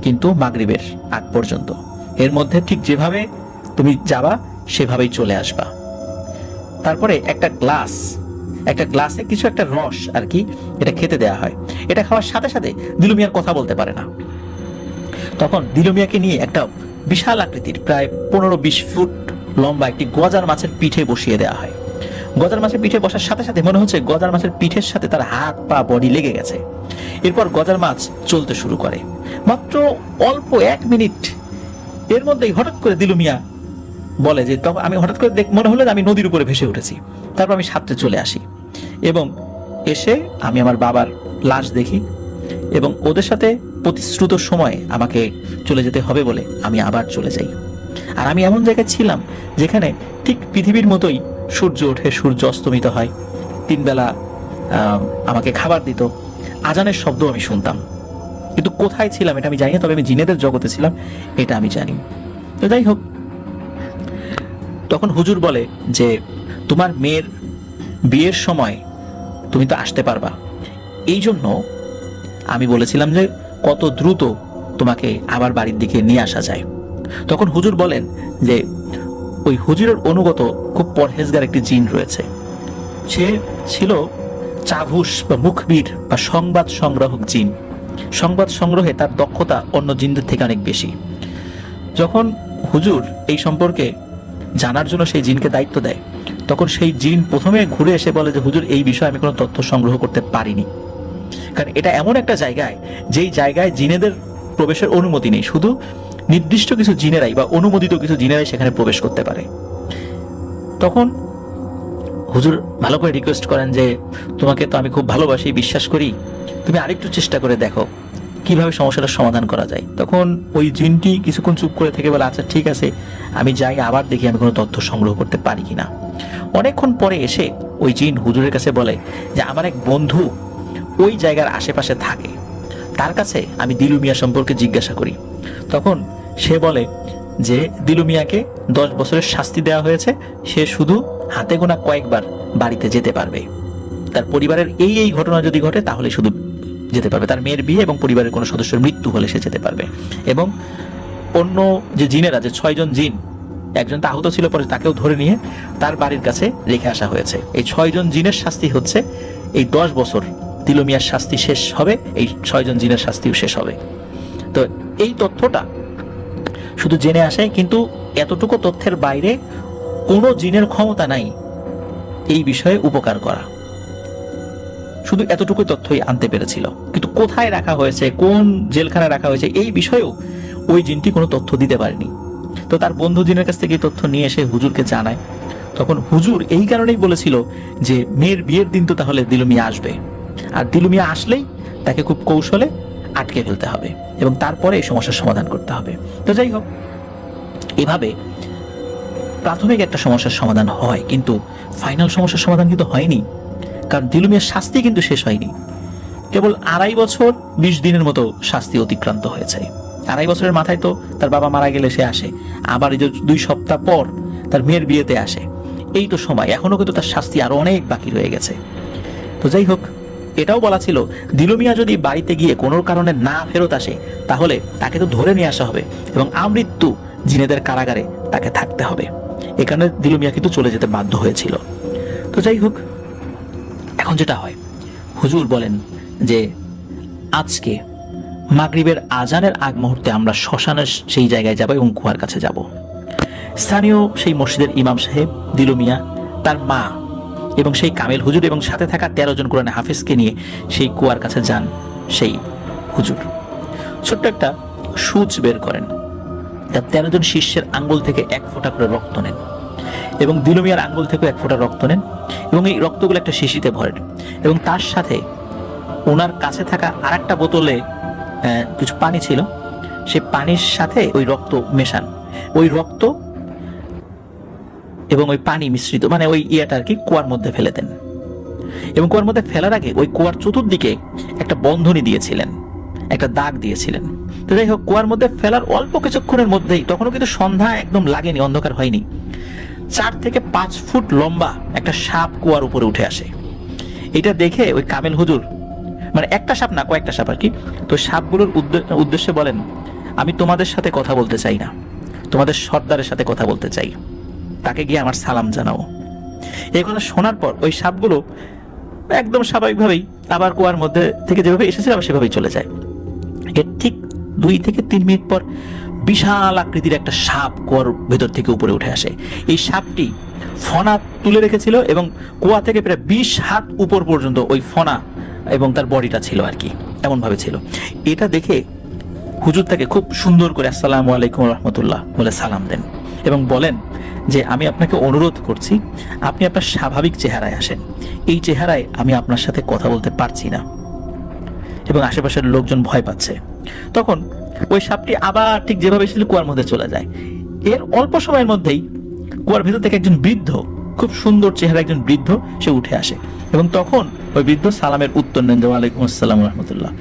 কিন্তু মাগরিবের আগ পর্যন্ত, এর মধ্যে ঠিক যেভাবে তুমি যাবা সেভাবেই চলে আসবা। তারপরে একটা গ্লাসে কিছু একটা রস আর কি, এটা খেতে দেয়া হয়। এটা খাওয়ার সাথে সাথে দিলু মিয়ার কথা বলতে পারে না। তখন দিলু মিয়াকে নিয়ে একটা বিশাল আকৃতির প্রায় 15-20 ফুট লম্বা একটি গজার মাছের পিঠে বসিয়ে দেওয়া হয়। গজার মাছের পিঠে বসার সাথে সাথে মনে হচ্ছে গজার মাছের পিঠের সাথে তার হাত পা বডি লেগে গেছে। এরপর গজার মাছ চলতে শুরু করে, মাত্র অল্প 1 মিনিট। এর মধ্যেই হঠাৎ করে দিলু মিয়া বলে যে তখন আমি হঠাৎ করে মনে হলো যে আমি নদীর উপরে ভেসে উঠেছি। তারপর আমি সাঁতরে চলে আসি এবং এসে আমি আমার বাবার লাশ দেখি এবং ওদের সাথে প্রতিশ্রুত সময়ে আমাকে চলে যেতে হবে বলে আমি আবার চলে যাই। আর আমি এমন জায়গায় ছিলাম যেখানে ঠিক পৃথিবীর মতোই সূর্য ওঠে, সূর্য অস্তমিত হয়, 3 বেলা আমাকে খাবার দিত, আজানের শব্দ আমি শুনতাম। কিন্তু কোথায় ছিলাম এটা আমি জানি না, তবে আমি জিনেদের জগতে ছিলাম এটা আমি জানি। তো যাই হোক, তখন হুজুর বলে যে তোমার মেয়ের বিয়ের সময় তুমি তো আসতে পারবা, এই জন্য আমি বলেছিলাম যে কত দ্রুত তোমাকে আবার বাড়ির দিকে নিয়ে আসা যায়। তখন হুজুর বলেন যে ওই হুজুরের অনুগত খুব পরহেজগার একটি জিন রয়েছে, সে ছিল চাভুস বা মুখবির বা সংবাদ সংগ্রাহক জিন। সংবাদ সংগ্রহে তার দক্ষতা অন্য জিনদের থেকে অনেক বেশি। যখন হুজুর এই সম্পর্কে জানার জন্য সেই জিনকে দায়িত্ব দেয় তখন সেই জিন প্রথমে ঘুরে এসে বলে যে হুজুর এই বিষয়ে আমি কোনো তথ্য সংগ্রহ করতে পারিনি, কারণ এটা এমন একটা জায়গায় যেই জায়গায় জিনেদের প্রবেশের অনুমতি নেই, শুধু নির্দিষ্ট কিছু জিনেরাই বা অনুমোদিত কিছু জিনেরাই সেখানে প্রবেশ করতে পারে। তখন হুজুর ভালো করে রিকোয়েস্ট করেন যে তোমাকে তো আমি খুব ভালোবাসি, বিশ্বাস করি, তুমি আরেকটু চেষ্টা করে দেখো কিভাবে সমস্যাটার সমাধান করা যায়। তখন ওই জিনটি কিছুক্ষণ চুপ করে থেকে বলে আচ্ছা ঠিক আছে, আমি যাই, আবার দেখি আমি কোনো তথ্য সংগ্রহ করতে পারি কিনা। অনেকক্ষণ পরে এসে ওই জিন হুজুরের কাছে বলে যে আমার এক বন্ধু ওই জায়গার আশেপাশে থাকে, তার কাছে আমি দিলু মিয়া সম্পর্কে জিজ্ঞাসা করি। তখন সে বলে যে দিলু মিয়াকে 10 বছরের শাস্তি দেওয়া হয়েছে, সে শুধু হাতে গোনা কয়েকবার বাড়িতে যেতে পারবে, তার পরিবারের এই ঘটনা যদি ঘটে তাহলে শুধু যেতে পারবে, তার মেয়ের বিয়ে এবং পরিবারের কোনো সদস্যের মৃত্যু হলে সে যেতে পারবে। এবং অন্য যে জিনেরা, যে 6 জন জিন, একজন তো আহত ছিল, পরে তাকেও ধরে নিয়ে তার বাড়ির কাছে রেখে আসা হয়েছে। এই 6 জন জিনের শাস্তি হচ্ছে এই 10 বছর দিলু মিয়ার শাস্তি শেষ হবে, এই 6 জন জিনের শাস্তিও শেষ হবে। তো এই তথ্যটা শুধু জেনে আসে, কিন্তু এতটুকু তথ্যের বাইরে কোনো জিনের ক্ষমতা নাই এই বিষয়ে উপকার করা। শুধু এতটুকু তথ্যই আনতে পেরেছিল, কিন্তু কোথায় রাখা হয়েছে, কোন জেলখানায় রাখা হয়েছে এই বিষয়েও ওই জিনটি কোনো তথ্য দিতে পারেনি। তো তার বন্ধু জিনের কাছ থেকে তথ্য নিয়ে এসে হুজুরকে জানায়। তখন হুজুর এই কারণেই বলেছিল যে মেয়ের বিয়ের দিন তো তাহলে দিলু মিয়া আসবে, আর দিলু মিয়া আসলেই তাকে খুব কৌশলে আটকে ফেলতে হবে এবং তারপরে এই সমস্যার সমাধান করতে হবে। তো যাই হোক, এভাবে প্রাথমিক একটা সমস্যার সমাধান হয়, কিন্তু ফাইনাল সমস্যার সমাধান কিন্তু হয়নি, কারণ দিলু মিয়ার শাস্তি কিন্তু শেষ হয়নি। কেবল 2.5 বছর 20 দিনের মতো শাস্তি অতিক্রান্ত হয়েছে। 2.5 বছরের মাথায় তো তার বাবা মারা গেলে সে আসে, আবার এই যে 2 সপ্তাহ পর তার মেয়ের বিয়েতে আসে, এই তো সময়, এখনো কিন্তু তার শাস্তি আরো অনেক বাকি রয়ে গেছে। তো যাই হোক, এটাও বলা ছিল দিলু মিয়া যদি বাড়িতে গিয়ে কোনো কারণে না ফেরত আসে তাহলে তাকে তো ধরে নিয়ে আসা হবে এবং আমৃত্যু জিনেদের কারাগারে তাকে থাকতে হবে। এ কারণে দিলু মিয়া কিন্তু চলে যেতে বাধ্য হয়েছিল। তো যাই হোক, এখন যেটা হয়, হুজুর বলেন যে আজকে মাগরিবের আজানের আগ মুহূর্তে আমরা শ্মশানের সেই জায়গায় যাব এবং কুয়ার কাছে যাব। স্থানীয় সেই মসজিদের ইমাম সাহেব, দিলু মিয়া, তার মা এবং সেই কামেল হুজুর এবং সাথে থাকা 13 জন কোরআনে হাফেজকে নিয়ে সেই কুয়ার কাছে যান সেই হুজুর। ছোট্ট একটা সূচ বের করেন, তার 13 জন শিষ্যের আঙ্গুল থেকে 1 ফোঁটা করে রক্ত নেন এবং দিলু মিয়ার আঙ্গুল থেকে 1 ফোঁটা রক্ত নেন এবং এই রক্তগুলো একটা শিশিতে ভরেন এবং তার সাথে ওনার কাছে থাকা আরেকটা বোতলে কিছু পানি ছিল, সেই পানির সাথে ওই রক্ত মেশান। ওই রক্ত এবং ওই পানি মিশ্রিত, মানে ওই ইয়েটা আর কি, কুয়ার মধ্যে ফেলে দেন এবং কুয়ার মধ্যে ফেলার আগে ওই কুয়ার চতুর্দিকে একটা বন্ধনী দিয়েছিলেন, একটা দাগ দিয়েছিলেন। তো যাই হোক, কুয়ার মধ্যে ফেলার অল্প কিছুক্ষণের মধ্যেই, তখনও কিন্তু সন্ধ্যা একদম লাগেনি, অন্ধকার হয়নি, 4 থেকে 5 ফুট লম্বা একটা সাপ কুয়ার উপরে উঠে আসে। এটা দেখে ওই কামেল হুজুর, মানে একটা সাপ না, কয়েকটা সাপ আর কি, তো সাপগুলোর উদ্দেশ্যে বলেন, আমি তোমাদের সাথে কথা বলতে চাই না, তোমাদের সর্দারের সাথে কথা বলতে চাই, তাকে গিয়ে আমার সালাম জানাও। এই কথা শোনার পর ওই সাপগুলো একদম স্বাভাবিকভাবেই আবার কুয়ার মধ্যে থেকে যেভাবে এসেছিল আবার সেভাবেই চলে যায়। এর ঠিক 2 থেকে 3 মিনিট পর বিশাল আকৃতির একটা সাপ কুয়ার ভেতর থেকে উপরে উঠে আসে। এই সাপটি ফনা তুলে রেখেছিল এবং কুয়া থেকে প্রায় 20 হাত উপর পর্যন্ত ওই ফনা এবং তার বডিটা ছিল আর কি, এমন ভাবে ছিল। এটা দেখে হুজুর তাকে খুব সুন্দর করে আসসালামু আলাইকুম রহমতুল্লাহ বলে সালাম দেন এবং বলেন যে আমি আপনাকে অনুরোধ করছি, আপনি আপনার স্বাভাবিক চেহারায় আসেন, এই চেহারায় আমি আপনার সাথে কথা বলতে পারছি না এবং আশেপাশের লোকজন ভয় পাচ্ছে। তখন ওই সাপটি আবার ঠিক যেভাবে ছিল কুয়ার মধ্যে চলে যায়। এর অল্প সময়ের মধ্যেই কুয়ার ভেতর থেকে একজন বৃদ্ধ, খুব সুন্দর চেহারা একজন বৃদ্ধ, সে উঠে আসে এবং তখন ওই বৃদ্ধ সালামের উত্তর নেন, ওয়ালাইকুম আসসালাম রহমতুল্লাহ।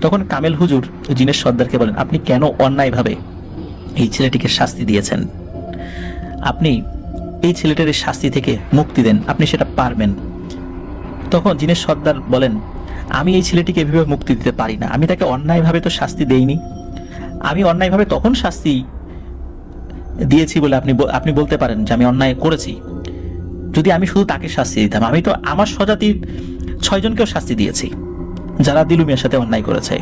তখন কামেল হুজুর জিনের সর্দারকে বলেন, আপনি কেন অন্যায়ভাবে এই ছেলেটিকে শাস্তি দিয়েছেন? আপনি এই ছেলেটার এই শাস্তি থেকে মুক্তি দেন, আপনি সেটা পারবেন। তখন জিনের সর্দার বলেন, আমি এই ছেলেটিকে এভাবে মুক্তি দিতে পারি না, আমি তাকে অন্যায়ভাবে তো শাস্তি দেইনি, আমি অন্যায়ভাবে তখন শাস্তি দিয়েছি বলে আপনি বলতে পারেন যে আমি অন্যায় করেছি। যদি আমি শুধু তাকে শাস্তি দিতাম, আমি তো আমার স্বজাতির 6 জনকেও শাস্তি দিয়েছি যারা দিলু মিয়ার সাথে অন্যায় করেছে,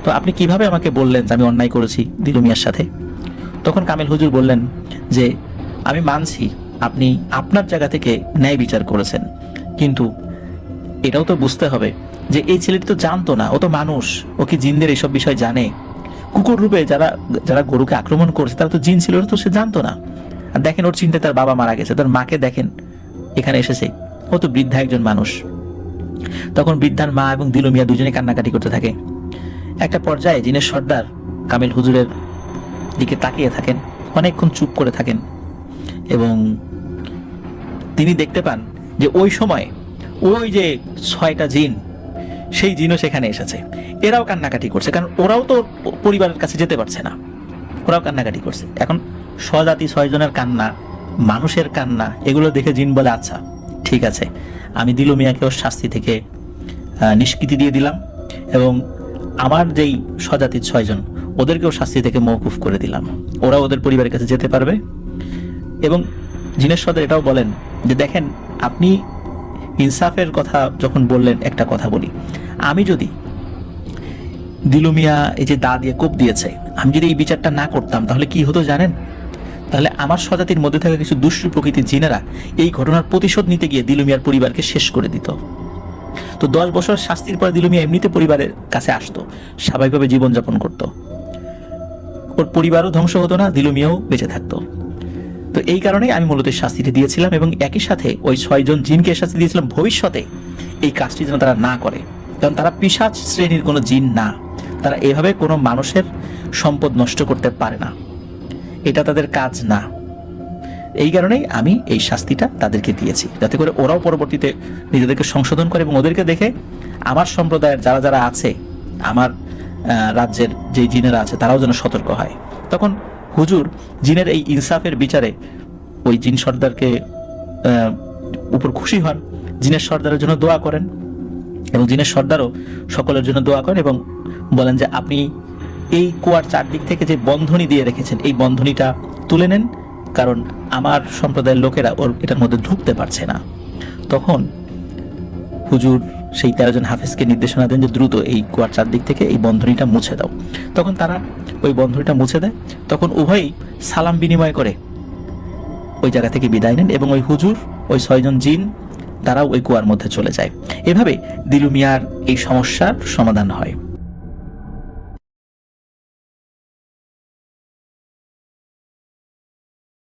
তো আপনি কিভাবে আমাকে বললেন যে আমি অন্যায় করেছি দিলু মিয়ার সাথে? তখন কামেল হুজুর বললেন যে আমি মানছি আপনি আপনার জায়গা থেকে ন্যায় বিচার করেছেন, কিন্তু এটাও তো বুঝতে হবে যে এই ছেলেটি তো জানতো না, ও তো মানুষ, ও কি জিনদের এইসব বিষয় জানে? কুকুর রূপে যারা গরুকে আক্রমণ করেছে তারা তো জিন ছিল, তো সে জানতো না। আর দেখেন ওর চিন্তায় তার বাবা মারা গেছে, তার মাকে দেখেন এখানে এসেছে, ও তো বৃদ্ধা একজন মানুষ। তখন বৃদ্ধার মা এবং দিলু মিয়া দুজনে কান্নাকাটি করতে থাকে। একটা পর্যায়ে জিনের সর্দার কামেল হুজুরের দিকে তাকিয়ে থাকেন, অনেকক্ষণ চুপ করে থাকেন এবং তিনি দেখতে পান যে ওই সময় ওই যে 6টা জিন, সেই জিনও সেখানে এসেছে। এরাও কান্নাকাটি করছে, কারণ ওরাও তো পরিবারের কাছে যেতে পারছে না, ওরাও কান্নাকাটি করছে। এখন স্বজাতি 6 জনের কান্না, মানুষের কান্না, এগুলো দেখে জিন বলে, আচ্ছা ঠিক আছে, আমি দিলু মিয়াকেও শাস্তি থেকে নিষ্কৃতি দিয়ে দিলাম এবং আমার যেই স্বজাতির 6 জন, ওদেরকেও শাস্তি থেকে মওকুফ করে দিলাম, ওরা ওদের পরিবারের কাছে যেতে পারবে। এবং জিনের সর্দার এটাও বলেন যে দেখেন, আপনি ইনসাফের কথা যখন বললেন, একটা কথা বলি, আমি যদি দিলু মিয়া এই যে দা দিয়ে কোপ দিয়েছে, আমি যদি এই বিচারটা না করতাম তাহলে কি হতো জানেন? তাহলে আমার স্বজাতির মধ্যে থাকা কিছু দুষ্টু প্রকৃতির জিনেরা এই ঘটনার প্রতিশোধ নিতে গিয়ে দিলু মিয়ার পরিবারকে শেষ করে দিত। তো 10 বছর শাস্তির পরে দিলু মিয়া এমনিতে পরিবারের কাছে আসতো, স্বাভাবিকভাবে জীবনযাপন করত, ওর পরিবারও ধ্বংস হতো না, দিলু মিয়াও বেঁচে থাকতো। তো এই কারণেই আমি মূলত শাস্তিটি দিয়েছিলাম, এবং একই সাথে ওই 6 জন জিনকে শাস্তি দিয়েছিলাম ভবিষ্যতে এই কাজটি যেন তারা না করে, কারণ তারা পিশাচ শ্রেণীর কোনো জিন না, তারা এভাবে কোনো মানুষের সম্পদ নষ্ট করতে পারে না, এটা তাদের কাজ না। এই কারণেই আমি এই শাস্তিটা তাদেরকে দিয়েছি, যাতে করে ওরাও পরবর্তীতে নিজেদেরকে সংশোধন করে এবং ওদেরকে দেখে আমার সম্প্রদায়ের যারা যারা আছে, আমার রাজ্যের যে জিনেরা আছে তারাও যেন সতর্ক হয়। তখন হুজুর জিনের এই ইনসাফের বিচারে ওই জিন সর্দারকে উপর খুশি হন, জিনের সর্দারের জন্য দোয়া করেন, এবং জিনের সর্দারও সকলের জন্য দোয়া করেন এবং বলেন যে আপনি এই কুয়ার চারদিক থেকে যে বন্ধনী দিয়ে রেখেছেন এই বন্ধনীটা তুলে নেন, কারণ আমার সম্প্রদায়ের লোকেরা ওর এটার মধ্যে ঢুকতে পারছে না। তখন হুজুর সেই 13 জন হাফেজকে নির্দেশনা দেন যে দ্রুত এই কুয়ার চারদিক থেকে এই বন্ধনীটা মুছে দাও। তখন তারা ওই বন্ধনীটা মুছে দেয়। তখন উভয়ই সালাম বিনিময় করে ওই জায়গা থেকে বিদায় নেন, এবং ওই হুজুর, ওই 6 জন জিন তারাও ওই কুয়ার মধ্যে চলে যায়। এভাবে দিলু মিয়ার এই সমস্যার সমাধান হয়।